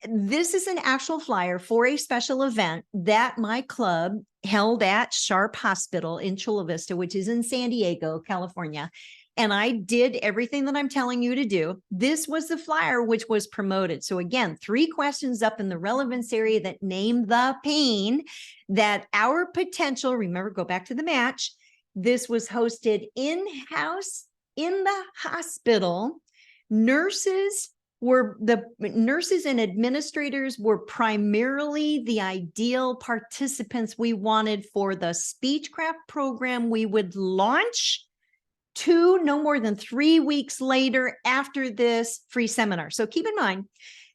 This is an actual flyer for a special event that my club held at Sharp Hospital in Chula Vista, which is in San Diego, California. And I did everything that I'm telling you to do. This was the flyer which was promoted. So again, 3 questions up in the relevance area that name the pain, that our potential, remember, go back to the match. This was hosted in-house in the hospital. Nurses and administrators were primarily the ideal participants we wanted for the Speechcraft program we would launch no more than 3 weeks later after this free seminar. So keep in mind,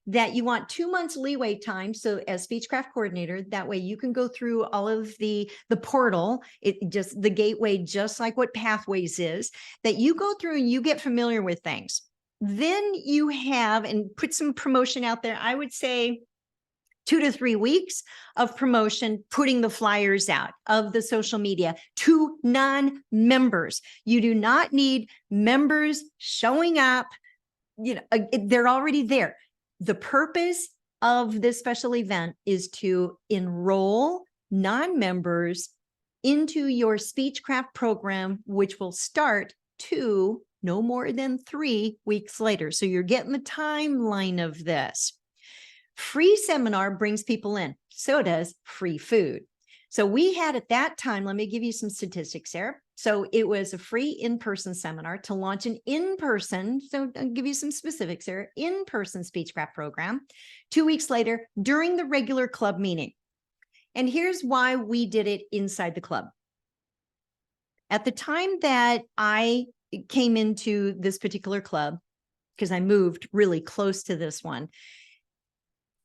that you want 2 months leeway time. So as Speechcraft coordinator, that way you can go through all of the portal, just the gateway, just like what Pathways is, that you go through and you get familiar with things. Then you have, and put some promotion out there, I would say 2 to 3 weeks of promotion, putting the flyers out of the social media to non-members. You do not need members showing up. They're already there. The purpose of this special event is to enroll non-members into your Speechcraft program, which will start no more than 3 weeks later. So you're getting the timeline of this. Free seminar brings people in. So does free food. So we had at that time, let me give you some statistics there. So it was a free in-person seminar to launch an in-person, so I'll give you some specifics there, in-person Speechcraft program 2 weeks later during the regular club meeting. And here's why we did it inside the club. At the time that I came into this particular club, because I moved really close to this one,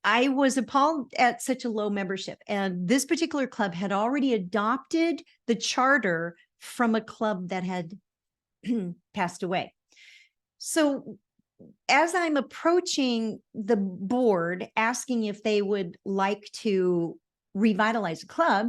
I was appalled at such a low membership. And this particular club had already adopted the charter from a club that had passed away. So as I'm approaching the board, asking if they would like to revitalize the club,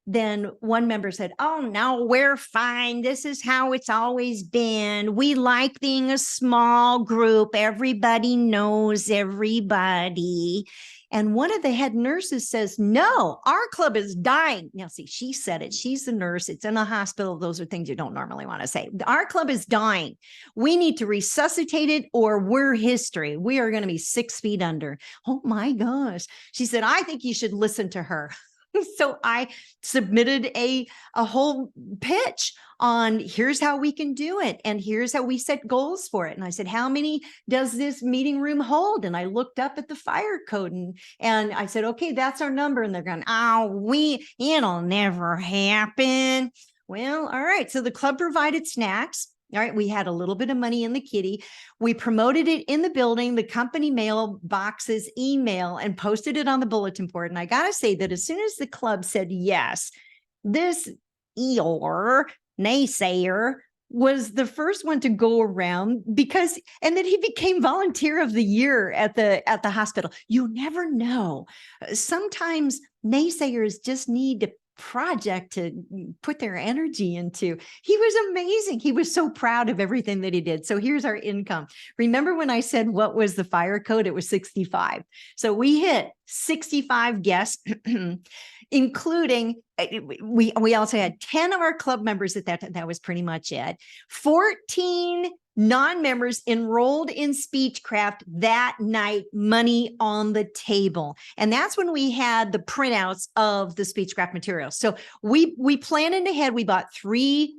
then one member said, "Oh, no, we're fine. This is how it's always been. We like being a small group. Everybody knows everybody." And one of the head nurses says, "No, our club is dying." Now, see, she said it. She's the nurse. It's in a hospital. Those are things you don't normally want to say. "Our club is dying. We need to resuscitate it or we're history. We are going to be 6 feet under." Oh, my gosh. She said, "I think you should listen to her." So I submitted a whole pitch on here's how we can do it. And here's how we set goals for it. And I said, "How many does this meeting room hold?" And I looked up at the fire code and I said, "Okay, that's our number." And they're going, "Oh, it'll never happen." Well, all right. So the club provided snacks. All right. We had a little bit of money in the kitty. We promoted it in the building, the company mail boxes, email, and posted it on the bulletin board. And I got to say that as soon as the club said yes, this Eeyore naysayer was the first one to go around and then he became volunteer of the year at the hospital. You never know. Sometimes naysayers just need to project to put their energy into. He was amazing. He was so proud of everything that he did. So here's our income. Remember when I said what was the fire code? It was 65. So we hit 65 guests, including we also had 10 of our club members at that time. That was pretty much it. 14 non-members enrolled in Speechcraft that night, money on the table. And that's when we had the printouts of the Speechcraft materials. So we planned ahead. We bought three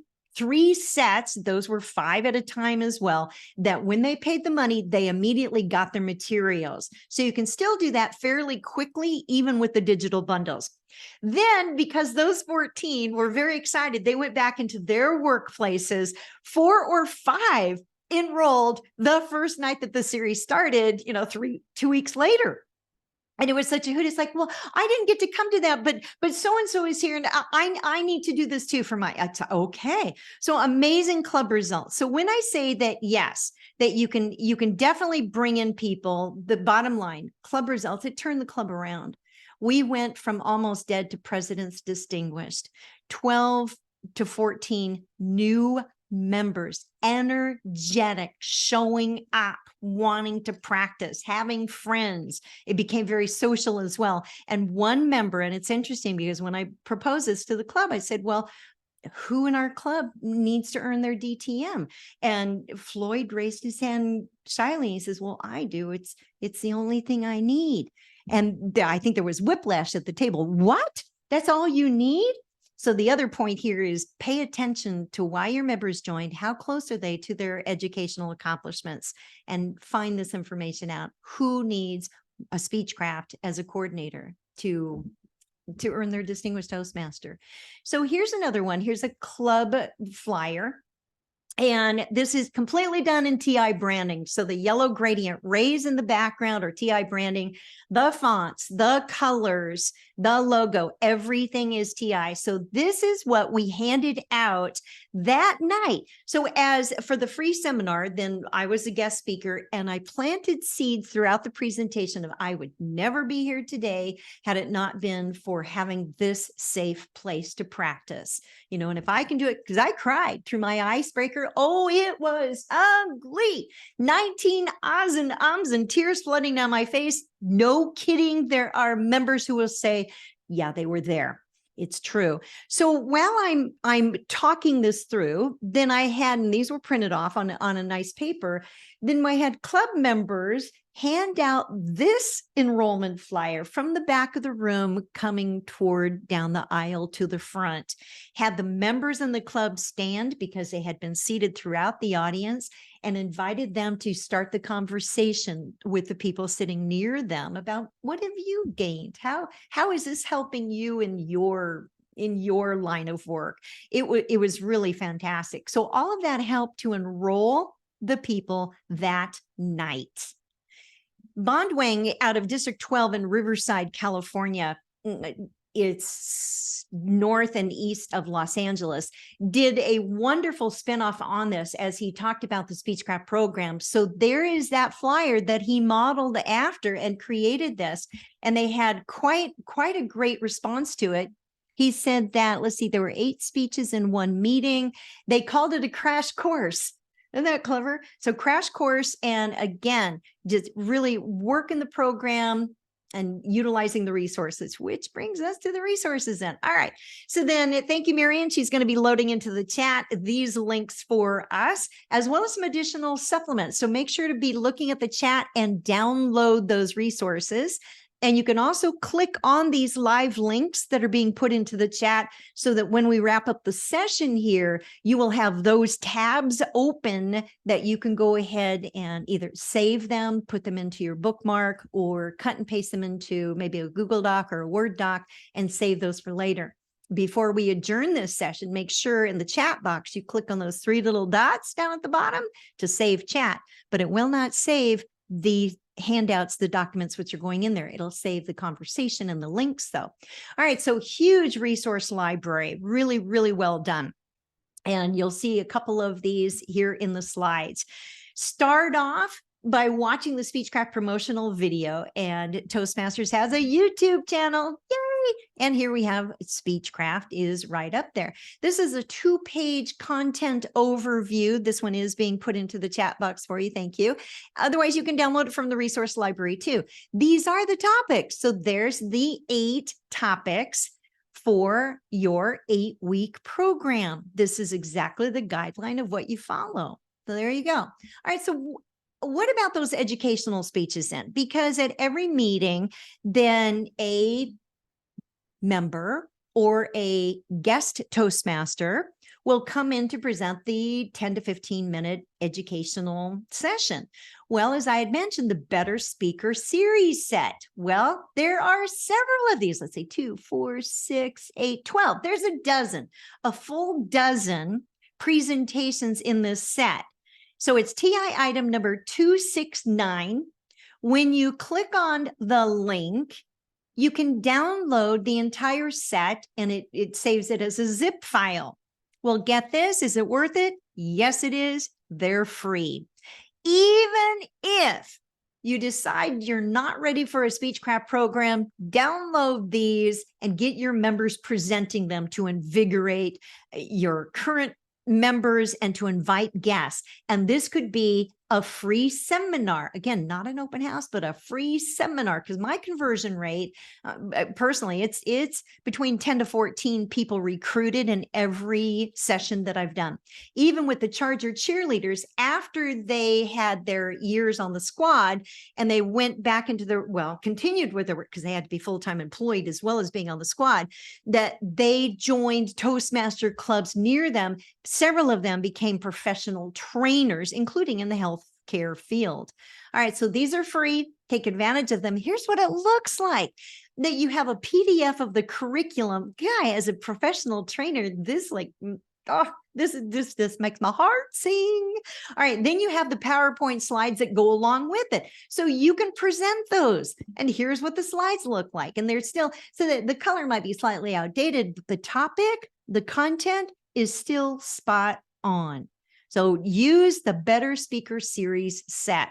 sets. Those were 5 at a time as well, that when they paid the money, they immediately got their materials. So you can still do that fairly quickly, even with the digital bundles. Then, because those 14 were very excited, they went back into their workplaces. 4 or 5 enrolled the first night that the series started, 2 weeks later. And it was such a hoot. It's like, "Well, I didn't get to come to that, but so-and-so is here. And I need to do this too for okay." So amazing club results. So when I say that, yes, that you can definitely bring in people, the bottom line, club results, it turned the club around. We went from almost dead to President's Distinguished, 12 to 14 new members, energetic, showing up, wanting to practice, having friends. It became very social as well. And one member, and it's interesting because when I proposed this to the club, I said, "Well, who in our club needs to earn their DTM?" And Floyd raised his hand shyly. He says, "Well, I do. It's the only thing I need." And I think there was whiplash at the table. "What? That's all you need?" So the other point here is pay attention to why your members joined. How close are they to their educational accomplishments? And find this information out. Who needs a Speechcraft as a coordinator to earn their Distinguished Toastmaster? So here's another one. Here's a club flyer. And this is completely done in TI branding. So the yellow gradient rays in the background or TI branding, the fonts, the colors, the logo, everything is TI. So this is what we handed out that night. So as for the free seminar, then I was a guest speaker and I planted seeds throughout the presentation of I would never be here today had it not been for having this safe place to practice. You know, and if I can do it, because I cried through my icebreaker. Oh, it was ugly. 19 ahs and ums and tears flooding down my face. No kidding. There are members who will say, yeah, they were there. It's true. So while I'm talking this through, then I had, and these were printed off on a nice paper, then I had club members hand out this enrollment flyer from the back of the room coming toward down the aisle to the front. Had the members in the club stand because they had been seated throughout the audience and invited them to start the conversation with the people sitting near them about what have you gained? How is this helping you in your line of work? It was really fantastic. So all of that helped to enroll the people that night. Bondwang out of District 12 in Riverside, California, it's north and east of Los Angeles, did a wonderful spinoff on this as he talked about the Speechcraft program. So there is that flyer that he modeled after and created this, and they had quite a great response to it. He said that, let's see, there were 8 speeches in one meeting. They called it a crash course. Isn't that clever? So crash course, and again, just really working the program and utilizing the resources, which brings us to the resources then. All right. So then thank you, Marian. She's going to be loading into the chat these links for us, as well as some additional supplements. So make sure to be looking at the chat and download those resources. And you can also click on these live links that are being put into the chat so that when we wrap up the session here, you will have those tabs open that you can go ahead and either save them, put them into your bookmark, or cut and paste them into maybe a Google Doc or a Word doc and save those for later. Before we adjourn this session, make sure in the chat box you click on those 3 little dots down at the bottom to save chat, but it will not save the handouts, the documents which are going in there. It'll save the conversation and the links though. All right, so huge resource library, really, really well done. And you'll see a couple of these here in the slides. Start off by watching the Speechcraft promotional video, and Toastmasters has a YouTube channel. Yay! And here we have Speechcraft is right up there. This is a 2-page content overview. This one is being put into the chat box for you. Thank you. Otherwise, you can download it from the resource library too. These are the topics. So there's the 8 topics for your 8-week program. This is exactly the guideline of what you follow. So there you go. All right. So what about those educational speeches then? Because at every meeting, then a member or a guest Toastmaster will come in to present the 10 to 15 minute educational session. Well, as I had mentioned, the Better Speaker series set. Well, there are several of these. Let's say 2, 4, 6, 8, 12. There's a full dozen presentations in this set. So it's TI item number 269. When you click on the link, you can download the entire set and it saves it as a zip file. Well, get this, is it worth it? Yes, it is. They're free. Even if you decide you're not ready for a Speechcraft program, download these and get your members presenting them to invigorate your current members and to invite guests. And this could be a free seminar. Again, not an open house, but a free seminar, because my conversion rate, personally, it's between 10 to 14 people recruited in every session that I've done. Even with the Charger cheerleaders, after they had their years on the squad and they went back into their, continued with their work because they had to be full-time employed as well as being on the squad, that they joined Toastmaster clubs near them. Several of them became professional trainers, including in the healthcare field. All right, so these are free. Take advantage of them. Here's what it looks like. That you have a PDF of the curriculum. Guy, as a professional trainer, this oh, this makes my heart sing. All right. Then you have the PowerPoint slides that go along with it. So you can present those. And here's what the slides look like. And they're still, so that the color might be slightly outdated, but the topic, the content is still spot on. So use the Better Speaker Series set.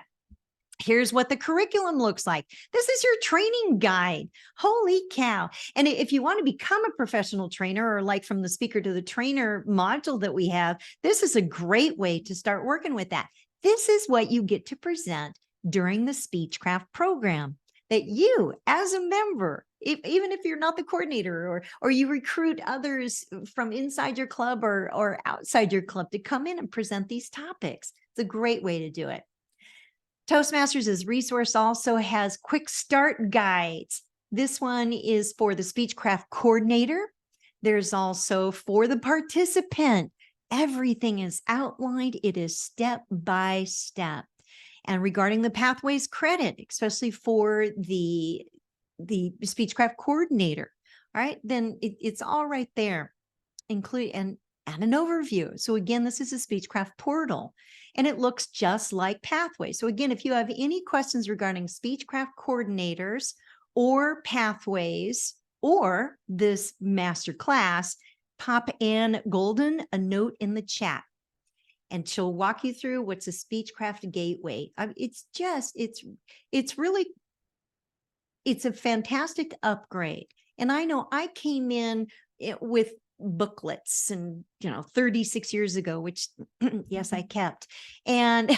Here's what the curriculum looks like. This is your training guide. Holy cow. And if you want to become a professional trainer, or like from the speaker to the trainer module that we have, this is a great way to start working with that. This is what you get to present during the Speechcraft program, that you as a member, even if you're not the coordinator, or you recruit others from inside your club or outside your club to come in and present these topics. It's a great way to do it. Toastmasters' resource also has quick start guides. This one is for the Speechcraft coordinator. There's also for the participant. Everything is outlined. It is step by step. And regarding the pathways credit, especially for the Speechcraft coordinator, all right, then it's all right there, include and an overview. So again, this is a Speechcraft portal, and it looks just like Pathways. So again, if you have any questions regarding Speechcraft coordinators or Pathways or this master class, pop Ann Golden a note in the chat, and she'll walk you through what's a Speechcraft gateway. It's a fantastic upgrade. And I know I came in with booklets and 36 years ago, which yes, I kept. And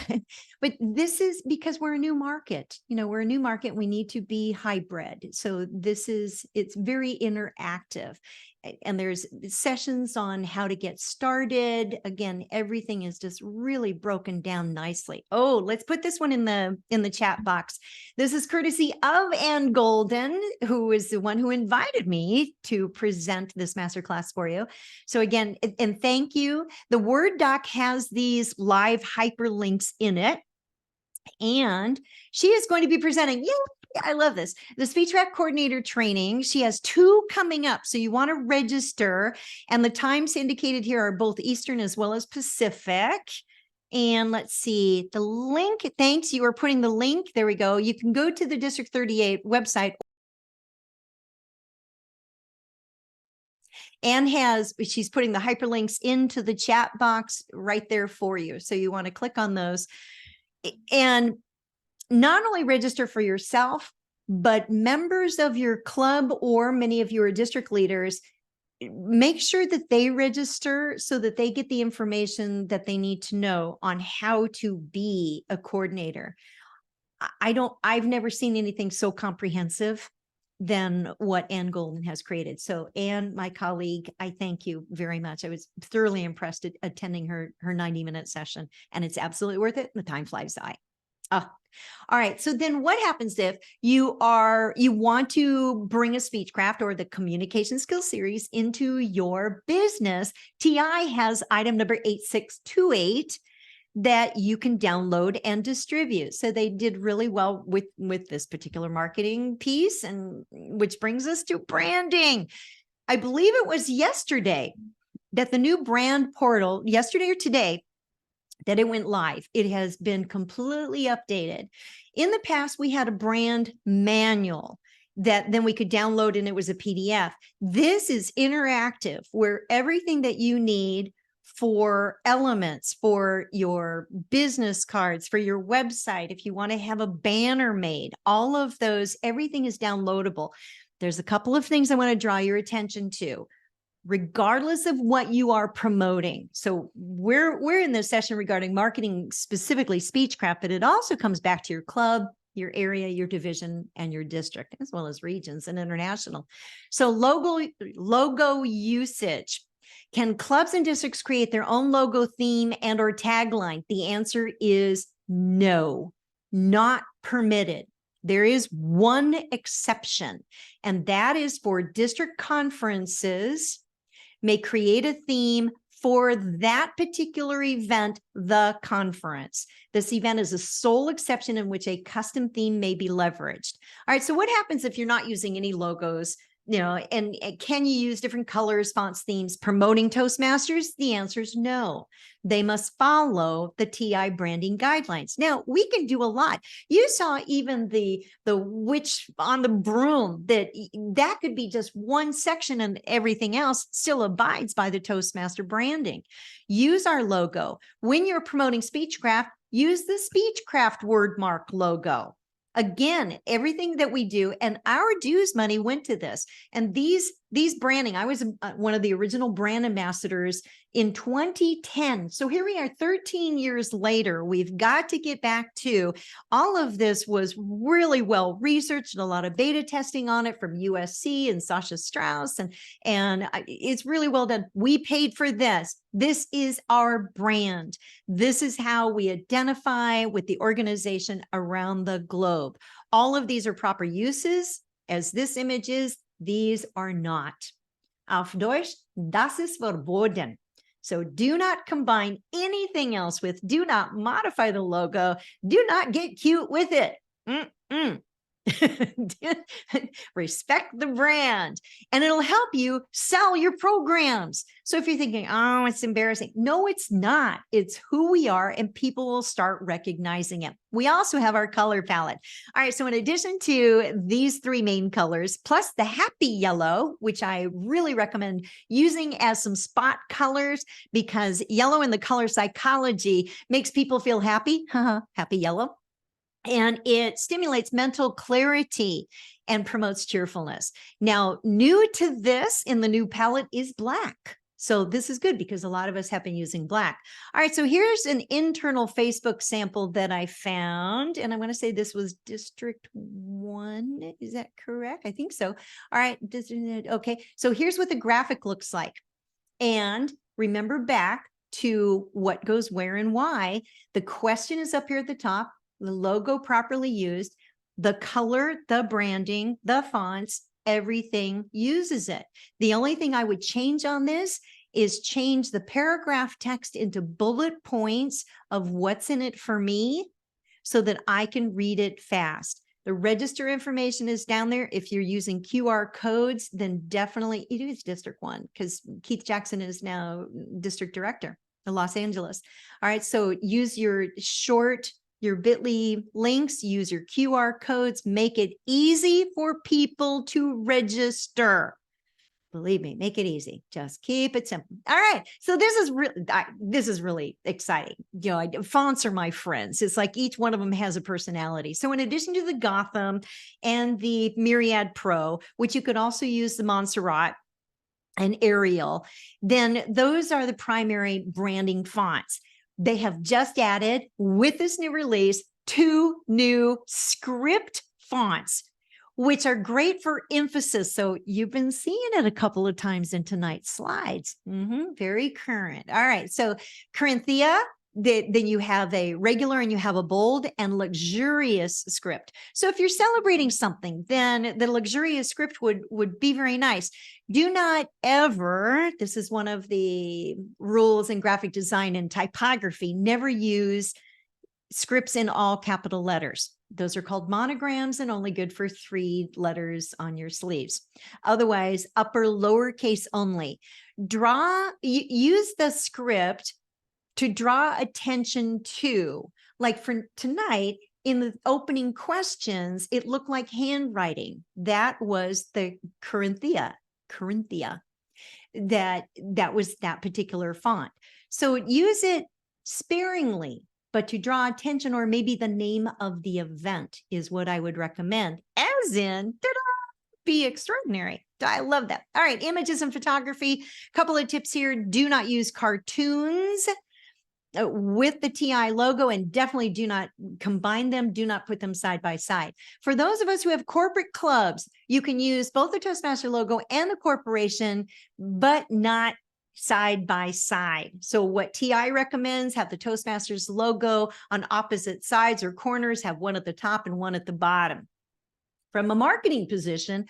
but this is because we're a new market. We're a new market. We need to be hybrid. So it's very interactive. And there's sessions on how to get started. Again, everything is just really broken down nicely. Oh, let's put this one in the chat box. This is courtesy of Ann Golden, who is the one who invited me to present this masterclass for you. So again, and thank you. The Word doc has these live hyperlinks in it. And she is going to be presenting, I love this, the Speechcraft coordinator training. She has 2 coming up. So you want to register. And the times indicated here are both Eastern as well as Pacific. And let's see, the link, thanks, you are putting the link, there we go. You can go to the District 38 website. Anne she's putting the hyperlinks into the chat box right there for you. So you want to click on those and not only register for yourself, but members of your club or many of your district leaders, make sure that they register so that they get the information that they need to know on how to be a coordinator. I've never seen anything so comprehensive than what Ann Golden has created. So Ann, my colleague, I thank you very much. I was thoroughly impressed at attending her 90-minute session, and it's absolutely worth it. The time flies by. Oh, all right. So then what happens if you want to bring a Speechcraft or the communication skills series into your business? TI has item number 8628 that you can download and distribute. So they did really well with this particular marketing piece, and which brings us to branding. I believe it was yesterday that the new brand portal, yesterday or today, that it went live. It has been completely updated. In the past, we had a brand manual that then we could download and it was a PDF. This is interactive, where everything that you need for elements, for your business cards, for your website, if you want to have a banner made, all of those, everything is downloadable. There's a couple of things I want to draw your attention to, regardless of what you are promoting. So we're in this session regarding marketing, specifically Speechcraft, but it also comes back to your club, your area, your division, and your district, as well as regions and international. So logo usage. Can clubs and districts create their own logo, theme, and or tagline? The answer is no, not permitted. There is one exception, and that is for district conferences may create a theme for that particular event, the conference. This event is a sole exception in which a custom theme may be leveraged. All right, so what happens if you're not using any logos, and can you use different colors, fonts, themes promoting Toastmasters? The answer is no. They must follow the TI branding guidelines. Now, we can do a lot. You saw even the witch on the broom, that could be just one section, and everything else still abides by the Toastmaster branding. Use our logo. When you're promoting Speechcraft, use the Speechcraft wordmark logo. Again, everything that we do, and our dues money went to this. And these branding, I was one of the original brand ambassadors in 2010. So here we are 13 years later. We've got to get back to all of this was really well researched and a lot of beta testing on it from USC and Sasha Strauss. And it's really well done. We paid for this. This is our brand. This is how we identify with the organization around the globe. All of these are proper uses. As this image is, these are not. Auf Deutsch, das ist verboten. So do not combine anything else with, do not modify the logo, do not get cute with it. Respect the brand, and it'll help you sell your programs. So if you're thinking, oh, it's embarrassing. No, it's not. It's who we are, and people will start recognizing it. We also have our color palette. All right. So in addition to these three main colors, plus the happy yellow, which I really recommend using as some spot colors, because yellow in the color psychology makes people feel happy. Happy yellow. And it stimulates mental clarity and promotes cheerfulness. Now, new to this in the new palette is black. So this is good because a lot of us have been using black. All right, so here's an internal Facebook sample that I found. And I'm going to say this was District 1. Is that correct? I think so. All right. Okay. So here's what the graphic looks like. And remember back to what goes where and why. The question is up here at the top. The logo properly used, the color, the branding, the fonts, everything uses it. The only thing I would change on this is change the paragraph text into bullet points of what's in it for me so that I can read it fast. The register information is down there. If you're using QR codes, then definitely it is District 1 because Keith Jackson is now District Director of Los Angeles. All right, so use your bit.ly links, use your QR codes, make it easy for people to register. Believe me, make it easy. Just keep it simple. All right. So this is really exciting. Fonts are my friends. It's like each one of them has a personality. So in addition to the Gotham and the Myriad Pro, which you could also use the Montserrat and Arial, then those are the primary branding fonts. They have just added, with this new release, 2 new script fonts, which are great for emphasis. So you've been seeing it a couple of times in tonight's slides. Very current. All right. So Corinthia, then you have a regular and you have a bold and luxurious script. So if you're celebrating something, then the luxurious script would be very nice. Do not ever, this is one of the rules in graphic design and typography, never use scripts in all capital letters. Those are called monograms and only good for 3 letters on your sleeves. Otherwise, upper lowercase only. Use the script to draw attention to, like for tonight, in the opening questions, it looked like handwriting. That was the Corinthia, that was that particular font. So use it sparingly, but to draw attention, or maybe the name of the event is what I would recommend, as in, be extraordinary. I love that. All right, images and photography. Couple of tips here. Do not use cartoons with the TI logo, and definitely do not combine them. Do not put them side by side. For those of us who have corporate clubs, you can use both the Toastmaster logo and the corporation, but not side by side. So what TI recommends, have the Toastmasters logo on opposite sides or corners, have one at the top and one at the bottom. From a marketing position,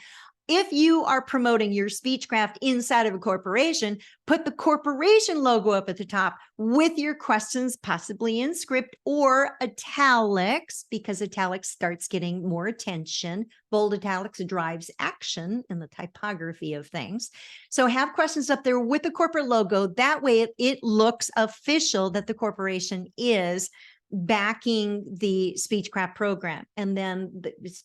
If you are promoting your Speechcraft inside of a corporation, put the corporation logo up at the top with your questions, possibly in script or italics, because italics starts getting more attention. Bold italics drives action in the typography of things. So have questions up there with the corporate logo. That way it looks official that the corporation is backing the Speechcraft program. And then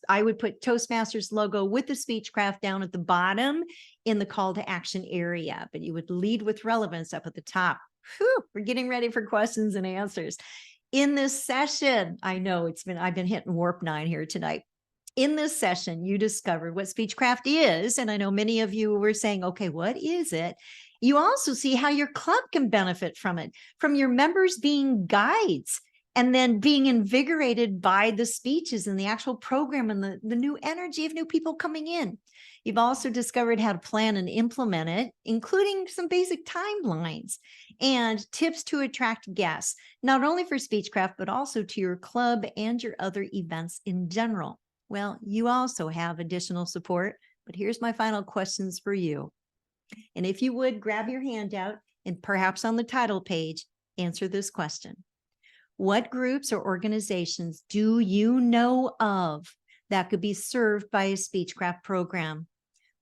I would put Toastmasters logo with the Speechcraft down at the bottom in the call to action area, but you would lead with relevance up at the top. Whew, we're getting ready for questions and answers. In this session, I know I've been hitting warp 9 here tonight. In this session, you discovered what Speechcraft is. And I know many of you were saying, okay, what is it? You also see how your club can benefit from it, from your members being guides, and then being invigorated by the speeches and the actual program and the new energy of new people coming in. You've also discovered how to plan and implement it, including some basic timelines and tips to attract guests, not only for Speechcraft, but also to your club and your other events in general. Well, you also have additional support, but here's my final questions for you. And if you would, grab your handout and perhaps on the title page, answer this question. What groups or organizations do you know of that could be served by a Speechcraft program?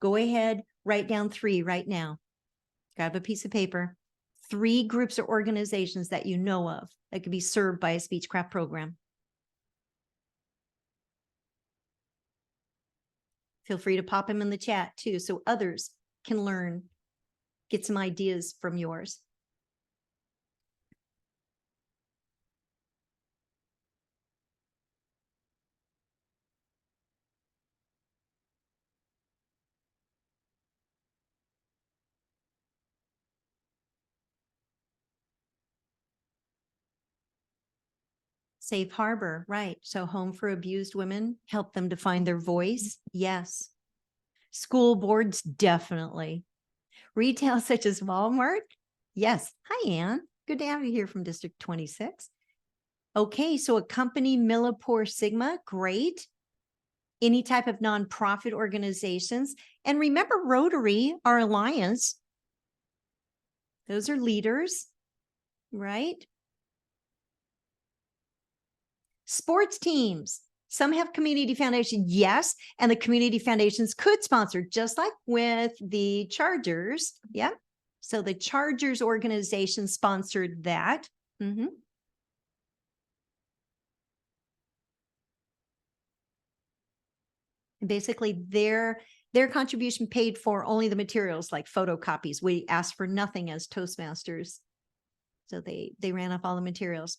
Go ahead, write down 3 right now. Grab a piece of paper. 3 groups or organizations that you know of that could be served by a Speechcraft program. Feel free to pop them in the chat too, so others can learn, get some ideas from yours. Safe harbor, right. So home for abused women, help them to find their voice. Yes. School boards, definitely. Retail such as Walmart. Yes. Hi, Ann. Good to have you here from District 26. Okay. So a company, Millipore Sigma. Great. Any type of nonprofit organizations. And remember Rotary, our alliance. Those are leaders, right? Sports teams. Some have community foundation, yes, and the community foundations could sponsor, just like with the Chargers. Yeah. So the Chargers organization sponsored that. And basically, their contribution paid for only the materials like photocopies. We asked for nothing as Toastmasters, so they ran up all the materials.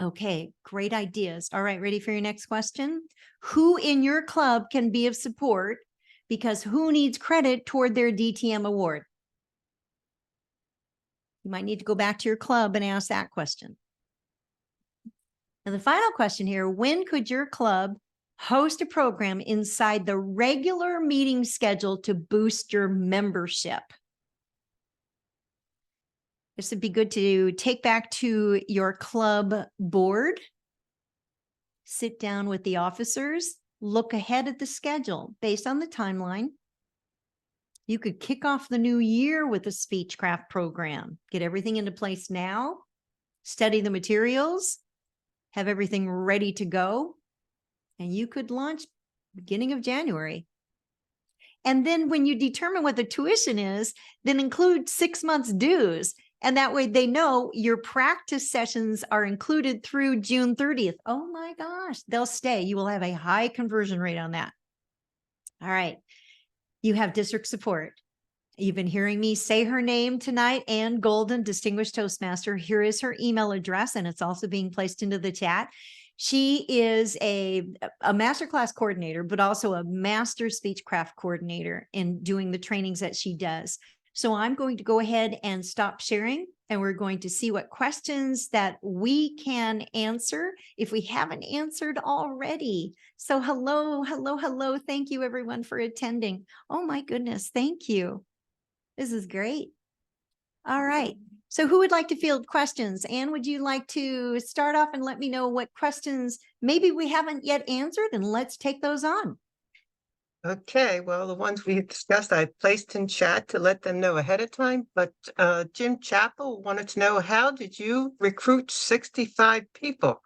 Okay, great ideas. All right, ready for your next question? Who in your club can be of support because who needs credit toward their DTM award? You might need to go back to your club and ask that question. And the final question here, when could your club host a program inside the regular meeting schedule to boost your membership? This would be good to take back to your club board, sit down with the officers, look ahead at the schedule based on the timeline. You could kick off the new year with a Speechcraft program, get everything into place now, study the materials, have everything ready to go, and you could launch beginning of January. And then when you determine what the tuition is, then include 6 months dues. And that way they know your practice sessions are included through June 30th. Oh my gosh, they'll stay. You will have a high conversion rate on that. All right. You have district support. You've been hearing me say her name tonight, Ann Golden, Distinguished Toastmaster. Here is her email address, and it's also being placed into the chat. She is a masterclass coordinator, but also a master Speechcraft coordinator in doing the trainings that she does. So I'm going to go ahead and stop sharing, and we're going to see what questions that we can answer if we haven't answered already. So hello. Thank you everyone for attending. Oh my goodness. Thank you. This is great. All right. So who would like to field questions? Anne, would you like to start off and let me know what questions maybe we haven't yet answered, and let's take those on. Okay, well, the ones we had discussed, I placed in chat to let them know ahead of time, but Jim Chappell wanted to know, how did you recruit 65 people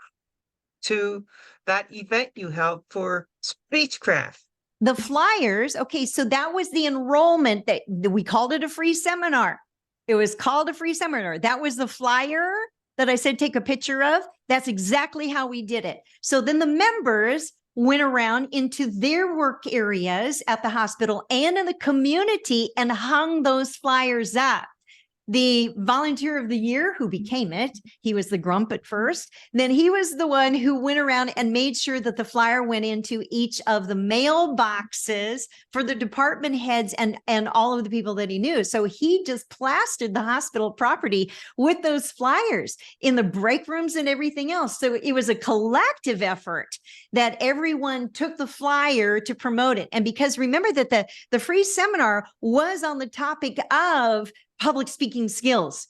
to that event you held for Speechcraft? The flyers. Okay. So that was the enrollment that we called it a free seminar. It was called a free seminar. That was the flyer that I said, take a picture of. That's exactly how we did it. So then the members went around into their work areas at the hospital and in the community and hung those flyers up. The volunteer of the year who became it, he was the grump at first. Then he was the one who went around and made sure that the flyer went into each of the mailboxes for the department heads and all of the people that he knew. So he just plastered the hospital property with those flyers in the break rooms and everything else. So it was a collective effort that everyone took the flyer to promote it. And because remember that the free seminar was on the topic of public speaking skills,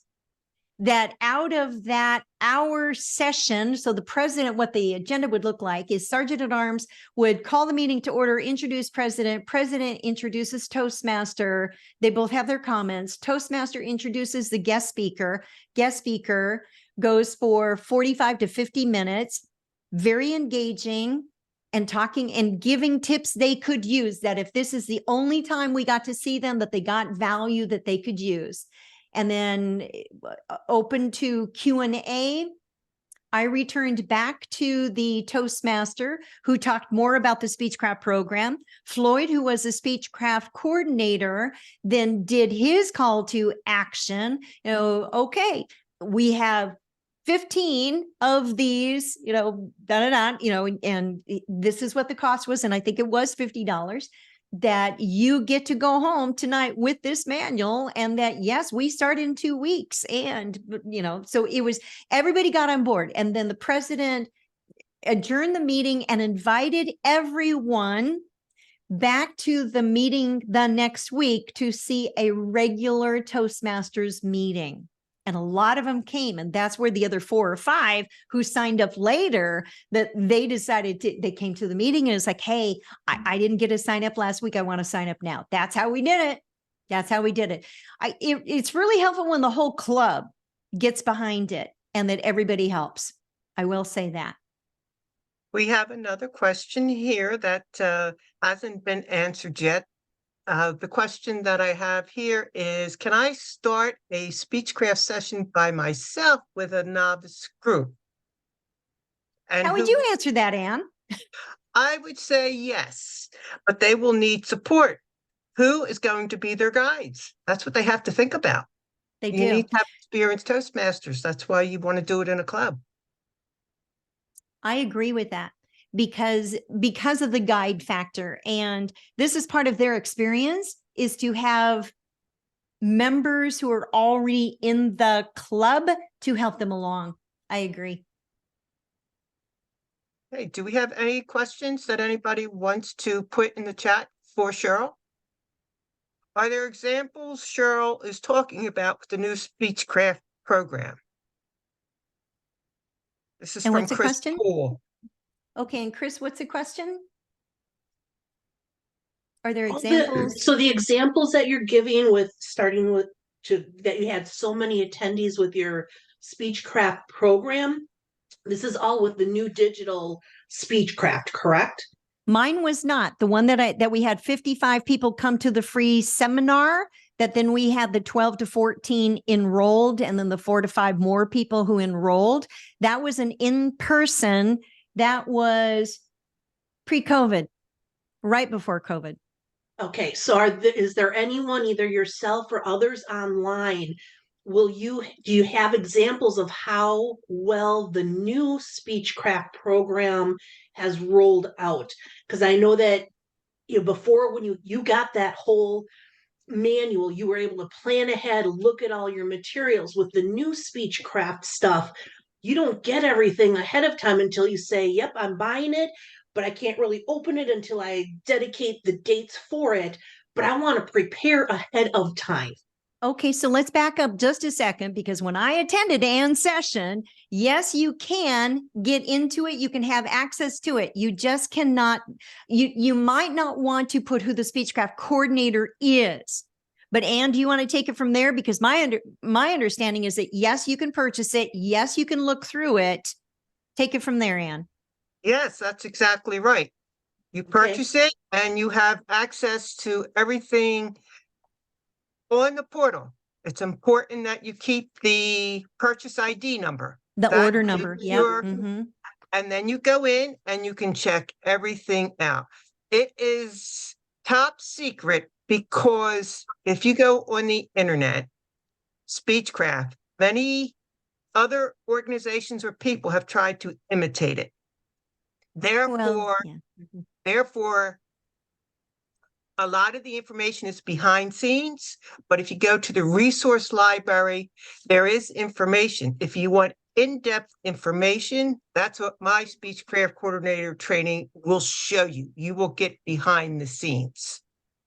that out of that hour session, so the president, what the agenda would look like is Sergeant at Arms would call the meeting to order, introduce president introduces Toastmaster. They both have their comments. Toastmaster introduces the guest speaker goes for 45 to 50 minutes, very engaging, and talking and giving tips they could use, that if this is the only time we got to see them, that they got value that they could use. And then open to Q&A. I returned back to the Toastmaster, who talked more about the Speechcraft program. Floyd, who was a Speechcraft coordinator, then did his call to action. Okay, we have 15 of these, and this is what the cost was. And I think it was $50, that you get to go home tonight with this manual. And that, yes, we start in 2 weeks. And, so it was, everybody got on board. And then the president adjourned the meeting and invited everyone back to the meeting the next week to see a regular Toastmasters meeting. And a lot of them came. And that's where the other 4 or 5 who signed up later, that they decided they came to the meeting and it's like, hey, I didn't get to sign up last week. I want to sign up now. That's how we did it. That's how we did it. It's really helpful when the whole club gets behind it and that everybody helps. I will say that. We have another question here that hasn't been answered yet. The question that I have here is, can I start a Speechcraft session by myself with a novice group? And how would you answer that, Anne? I would say yes, but they will need support. Who is going to be their guides? That's what they have to think about. You need to have experienced Toastmasters. That's why you want to do it in a club. I agree with that. Because of the guide factor. And this is part of their experience, is to have members who are already in the club to help them along. I agree. Hey, do we have any questions that anybody wants to put in the chat for Sheryl? Are there examples Sheryl is talking about with the new Speechcraft program? This is from Chris Poole. Okay, and Chris, what's the question? Are there examples? So the examples that you're giving with starting with that you had so many attendees with your Speechcraft program, this is all with the new digital Speechcraft, correct? Mine was not. The one that we had 55 people come to the free seminar, that then we had the 12 to 14 enrolled, and then the 4 to 5 more people who enrolled. That was an in-person. That was pre-COVID, right before COVID. Okay, so is there anyone, either yourself or others online, do you have examples of how well the new Speechcraft program has rolled out? Because I know that before, when you got that whole manual, you were able to plan ahead, look at all your materials. With the new Speechcraft stuff, you don't get everything ahead of time until you say, yep, I'm buying it, but I can't really open it until I dedicate the dates for it. But I want to prepare ahead of time. Okay, so let's back up just a second, because when I attended Ann's session, yes, you can get into it. You can have access to it. You just cannot, you might not want to put who the Speechcraft coordinator is. But Ann, do you want to take it from there? Because my understanding is that yes, you can purchase it. Yes, you can look through it. Take it from there, Ann. Yes, that's exactly right. You purchase it and you have access to everything on the portal. It's important that you keep the purchase ID number. The That order is number. Yep. your- Mhm. And then you go in and you can check everything out. It is top secret because if you go on the internet, Speechcraft, many other organizations or people have tried to imitate it. Well, yeah. Mhm. Therefore, a lot of the information is behind scenes, but if you go to the resource library, there is information. If you want in-depth information, that's what my Speechcraft coordinator training will show you. You will get behind the scenes.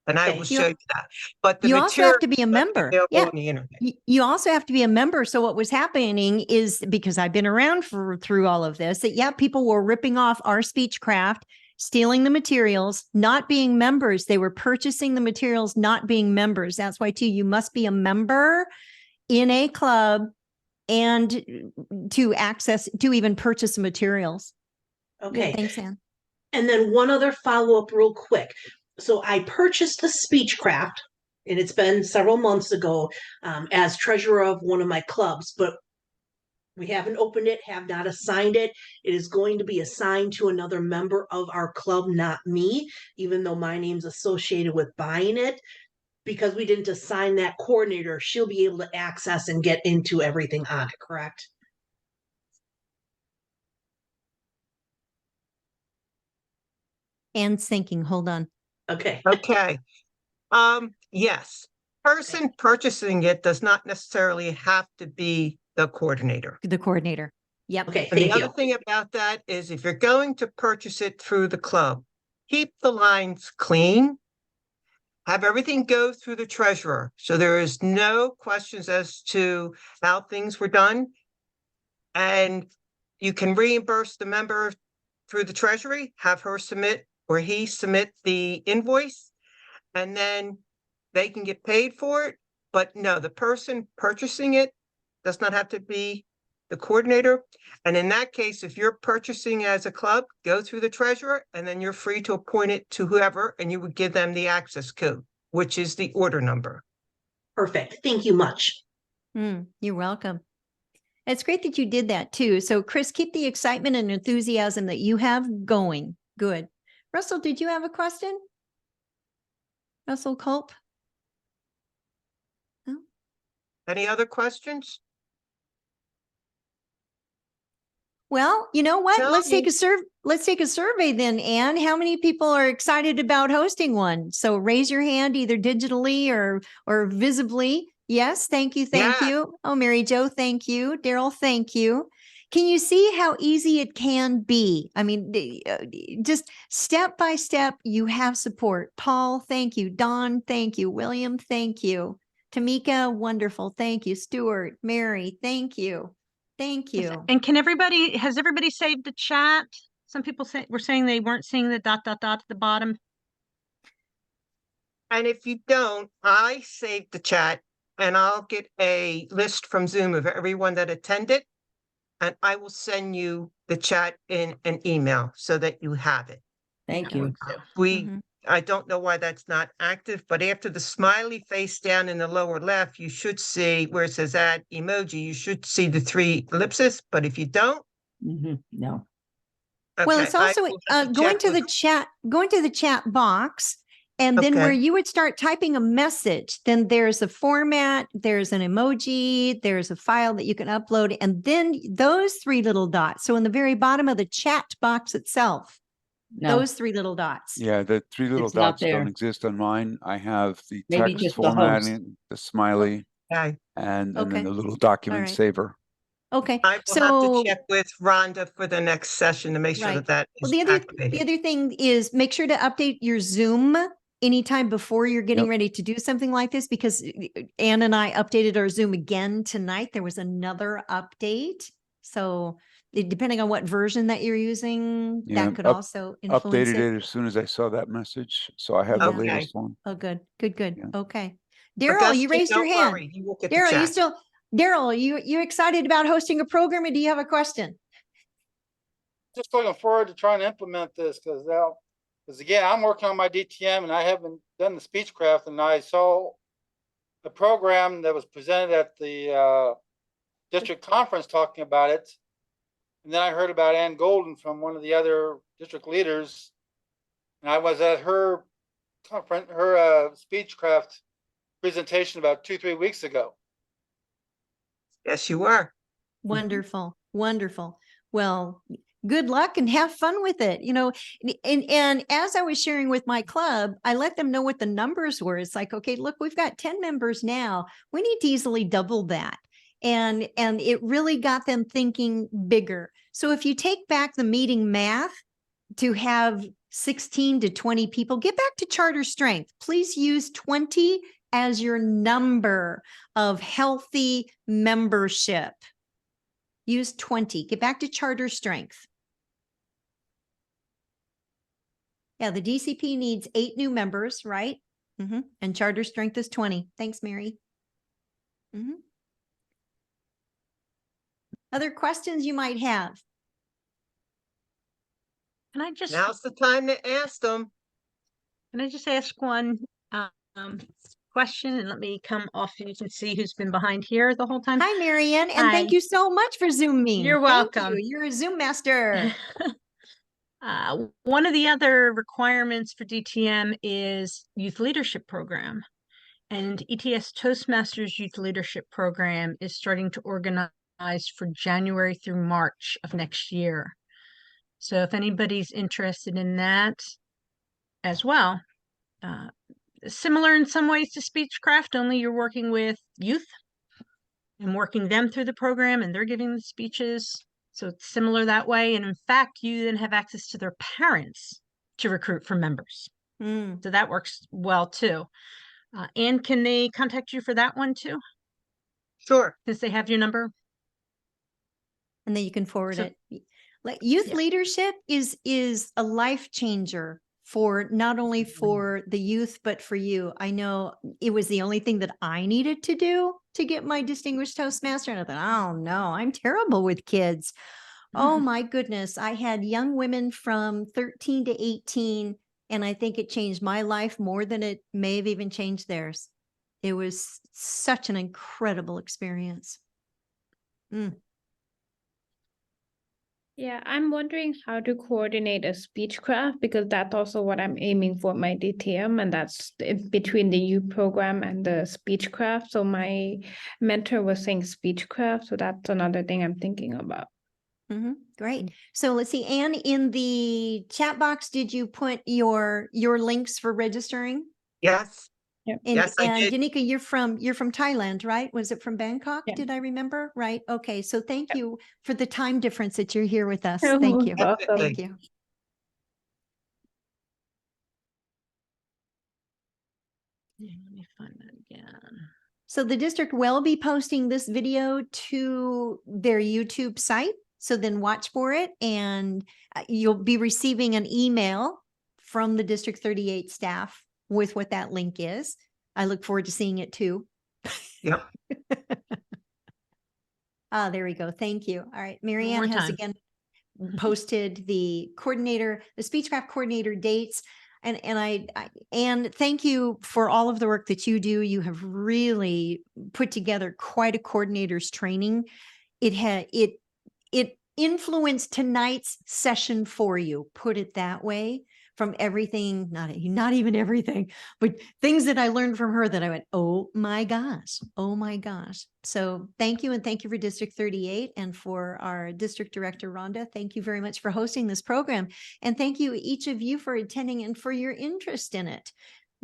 And I Okay. will show you that. But the You also have to material be a is member. available Yeah. on the internet. You also have to be a member. So what was happening is, because I've been around through all of this, that people were ripping off our Speechcraft, stealing the materials, not being members. They were purchasing the materials, not being members. That's why too, you must be a member in a club and to even purchase the materials. Okay. Yeah, thanks, Ann. And then one other follow-up real quick. So I purchased the Speechcraft, and it's been several months ago, as treasurer of one of my clubs, but we haven't opened it, have not assigned it. It is going to be assigned to another member of our club, not me, even though my name's associated with buying it. Because we didn't assign that coordinator, she'll be able to access and get into everything on it, correct? Ann's thinking, hold on. Okay. Okay. Yes. Person purchasing it does not necessarily have to be the coordinator. The coordinator. Yep. Okay, And the thank other you. thing about that is if you're going to purchase it through the club, keep the lines clean. Have everything go through the treasurer. So there is no questions as to how things were done. And you can reimburse the member through the treasury, have her submit or he submit the invoice, and then they can get paid for it. But no, the person purchasing it does not have to be the coordinator. And in that case, if you're purchasing as a club, go through the treasurer and then you're free to appoint it to whoever, and you would give them the access code, which is the order number. Perfect. Thank you much. You're welcome. It's great that you did that too. So Chris, keep the excitement and enthusiasm that you have going. Good. Russell, did you have a question? Russell Culp? No? Any other questions? Well, you know what? Tell Let's take me. let's take a survey then, Anne. How many people are excited about hosting one? So raise your hand either digitally or visibly. Yes, thank you, thank Yeah. you. Oh, Mary Jo, thank you. Daryl, thank you. Can you see how easy it can be? I mean, just step by step, you have support. Paul, thank you. Don, thank you. William, thank you. Tamika, wonderful. Thank you. Stuart, Mary, thank you. Thank you. And has everybody saved the chat? Some people were saying they weren't seeing the ... at the bottom. And if you don't, I saved the chat and I'll get a list from Zoom of everyone that attended. And I will send you the chat in an email so that you have it. Thank you. I don't know why that's not active, but after the smiley face down in the lower left, you should see where it says add emoji, you should see the 3 ellipses, but if you don't. No. Well, okay, it's also going to the chat box. And then where Okay. you would start typing a message, then there's a format, there's an emoji, there's a file that you can upload, and then those 3 little dots. So in the very bottom of the chat box itself, No. those 3 little dots. Yeah, the 3 little It's not dots don't there. exist on mine. I have the Maybe text just the host. formatting, the smiley, Okay. and Okay. then the little document All right. saver. Okay. I will have to check with Rhonda for the next session to make sure Right. that Well, is the activated. other thing is make sure to update your Zoom anytime before you're getting Yep. ready to do something like this, because Ann and I updated our Zoom again tonight. There was another update. So depending on what version that you're using, Yeah, that could also influence Updated it. it as soon as I saw that message. So I have Yeah. the Okay. latest one. Oh, good, good, good. Yeah. Okay. But Daryl, you Dusty, raised your don't hand. worry, you will get the Daryl, chat. Daryl, you excited about hosting a program, or do you have a question? Just looking forward to trying to implement this because again, I'm working on my DTM and I haven't done the Speechcraft, and I saw a program that was presented at the district conference talking about it. And then I heard about Ann Golden from one of the other district leaders. And I was at her conference, her Speechcraft presentation about 2-3 weeks ago. Yes, you were. Wonderful, wonderful. Well, good luck and have fun with it. You know, and as I was sharing with my club, I let them know what the numbers were. It's like, okay, look, we've got 10 members now. We need to easily double that. And it really got them thinking bigger. So if you take back the meeting math to have 16 to 20 people, get back to charter strength. Please use 20 as your number of healthy membership. Use 20. Get back to charter strength. Yeah, the DCP needs 8 new members, right? And charter strength is 20. Thanks, Mary. Other questions you might have? Can I just Now's the time to ask them. ask one question, and let me come off so you can see who's been behind here the whole time? Hi, Marianne, and Hi. thank you so much for Zooming. You're Thank welcome. you. You're a Zoom master. One of the other requirements for DTM is youth leadership program, and ETS Toastmasters youth leadership program is starting to organize for January through March of next year. So if anybody's interested in that as well, similar in some ways to Speechcraft, only you're working with youth and working them through the program, and they're giving the speeches. So it's similar that way. And in fact, you then have access to their parents to recruit for members. So that works well too. And can they contact you for that one too? Sure. Since they have your number? And then you can forward So- it. Youth Yeah. leadership is a life changer for not only for the youth, but for you. I know it was the only thing that I needed to do to get my distinguished Toastmaster. And I thought, oh no, I'm terrible with kids. Oh my goodness. I had young women from 13 to 18, and I think it changed my life more than it may have even changed theirs. It was such an incredible experience. Yeah, I'm wondering how to coordinate a Speechcraft, because that's also what I'm aiming for my DTM, and that's between the youth program and the Speechcraft. So my mentor was saying Speechcraft, so that's another thing I'm thinking about. Great. So let's see, Anne, in the chat box, did you put your links for registering? Yes. Yep. And, Yes, I and did. Danica, you're from Thailand, right? Was it from Bangkok? Yeah. Did I remember? Right. Okay. So thank you for the time difference that you're here with us. Thank you. Awesome. Thank you. Yeah, let me find that again. So the district will be posting this video to their YouTube site. So then watch for it, and you'll be receiving an email from the District 38 staff with what that link is. I look forward to seeing it too. Yep. There we go. Thank you. All right. One more Marianne has time. again posted the Speechcraft coordinator dates. And thank you for all of the work that you do. You have really put together quite a coordinator's training. It influenced tonight's session for you, put it that way, from everything, not even everything, but things that I learned from her that I went, oh my gosh. So thank you. And thank you for District 38 and for our district director, Rhonda. Thank you very much for hosting this program. And thank you each of you for attending and for your interest in it.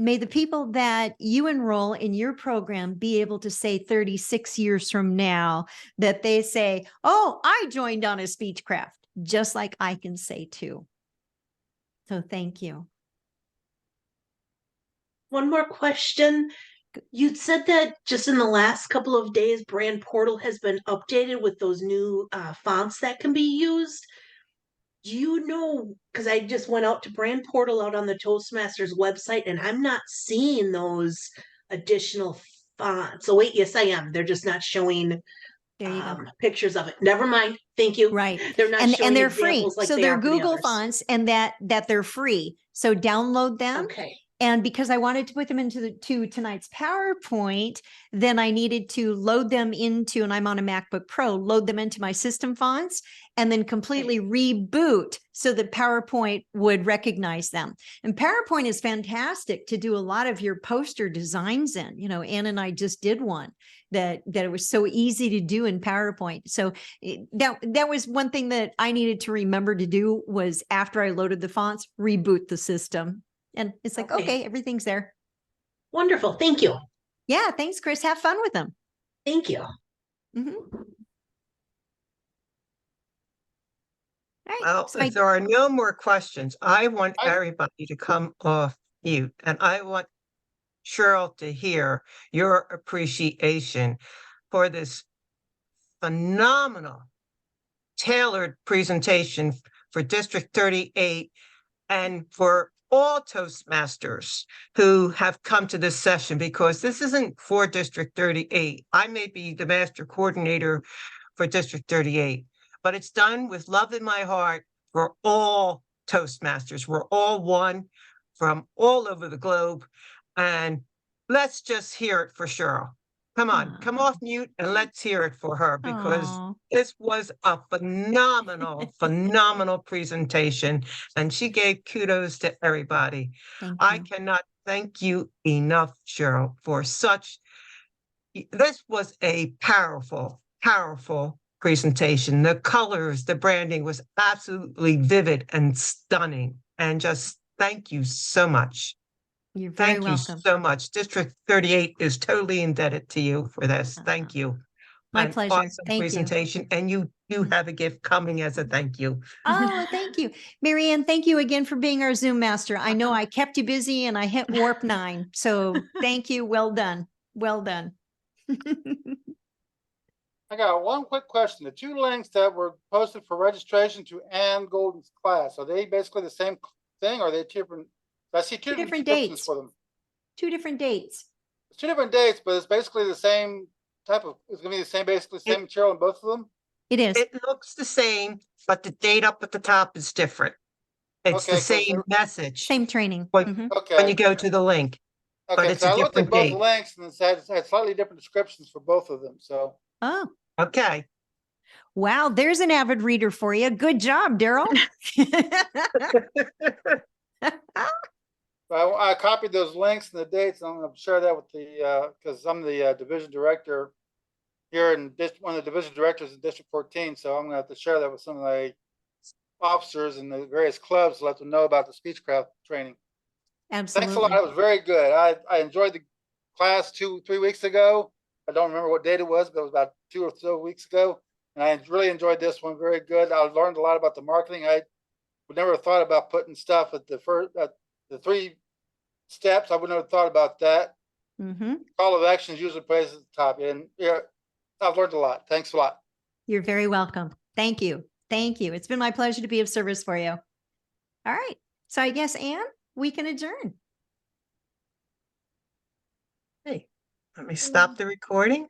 May the people that you enroll in your program be able to say 36 years from now that they say, oh, I joined on a Speechcraft, just like I can say too. So thank you. one more question. You said that just in the last couple of days, Brand Portal has been updated with those new fonts that can be used. Do you know, because I just went out to Brand Portal out on the Toastmasters website and I'm not seeing those additional fonts. So wait, yes, I am. They're just not showing There you go. pictures of it. Never mind. Thank you. Right. They're not And showing they're free. examples like So they they're are for the Google others. fonts and that they're free. So download them. Okay. And because I wanted to put them into tonight's PowerPoint, then I needed to load them into, and I'm on a MacBook Pro, load them into my system fonts and then completely reboot so that PowerPoint would recognize them. And PowerPoint is fantastic to do a lot of your poster designs in. You know, Ann and I just did one that it was so easy to do in PowerPoint. So that was one thing that I needed to remember to do was after I loaded the fonts, reboot the system. And it's like, okay, everything's there. Wonderful. Thank you. Yeah. Thanks, Chris. Have fun with them. Thank you. Mhm. Right. Well, So if there are no more questions, I want everybody to come off mute, and I want Cheryl to hear your appreciation for this phenomenal tailored presentation for District 38 and for all Toastmasters who have come to this session, because this isn't for District 38. I may be the master coordinator for District 38, but it's done with love in my heart for all Toastmasters. We're all one from all over the globe. And let's just hear it for Cheryl. Come on, come off mute and let's hear it for her, because Aw. this was a phenomenal, phenomenal presentation. And she gave kudos to everybody. Thank I you. cannot thank you enough, Cheryl, for such, this was a powerful, powerful presentation. The colors, the branding was absolutely vivid and stunning. And just thank you so much. You're very Thank welcome. you so much. District 38 is totally indebted to you for this. Thank you. My An pleasure. awesome Thank you. presentation. And you do have a gift coming as a thank you. Oh, thank you. Marianne, thank you again for being our Zoom master. I know I kept you busy and I hit warp 9. So thank you. Well done. Well done. I got one quick question. The 2 links that were posted for registration to Ann Golden's class, are they basically the same thing, or are they different? I see two different different descriptions dates. for them. 2 different dates. It's 2 different dates, but it's basically the same type of, it's gonna be the same, basically same material in both of them? It is. It looks the same, but the date up at the top is different. It's Okay, the 'cause same they're- message Same training. when, Mhm. when Okay, you go to the link, but okay, it's so a I looked at different both date. links and it had slightly different descriptions for both of them, so. Oh, Okay. wow. There's an avid reader for you. Good job, Daryl. I copied those links and the dates, and I'm gonna share that with the, because I'm the division director here in one of the division directors in District 14, so I'm gonna have to share that with some of the officers in the various clubs to let them know about the Speechcraft training. Thanks a lot. Absolutely. It was very good. I enjoyed the class 3 weeks ago. I don't remember what date it was, but it was about 2 or so weeks ago. And I really enjoyed this one. Very good. I learned a lot about the marketing. I would never have thought about putting stuff at the first, the 3 steps. I would never have thought about that. Mm-hmm. Call of action is usually placed at the top. And yeah, I've learned a lot. Thanks a lot. You're very welcome. Thank you. Thank you. It's been my pleasure to be of service for you. All right. So I guess, Ann, we can adjourn. Hey, let me stop the recording.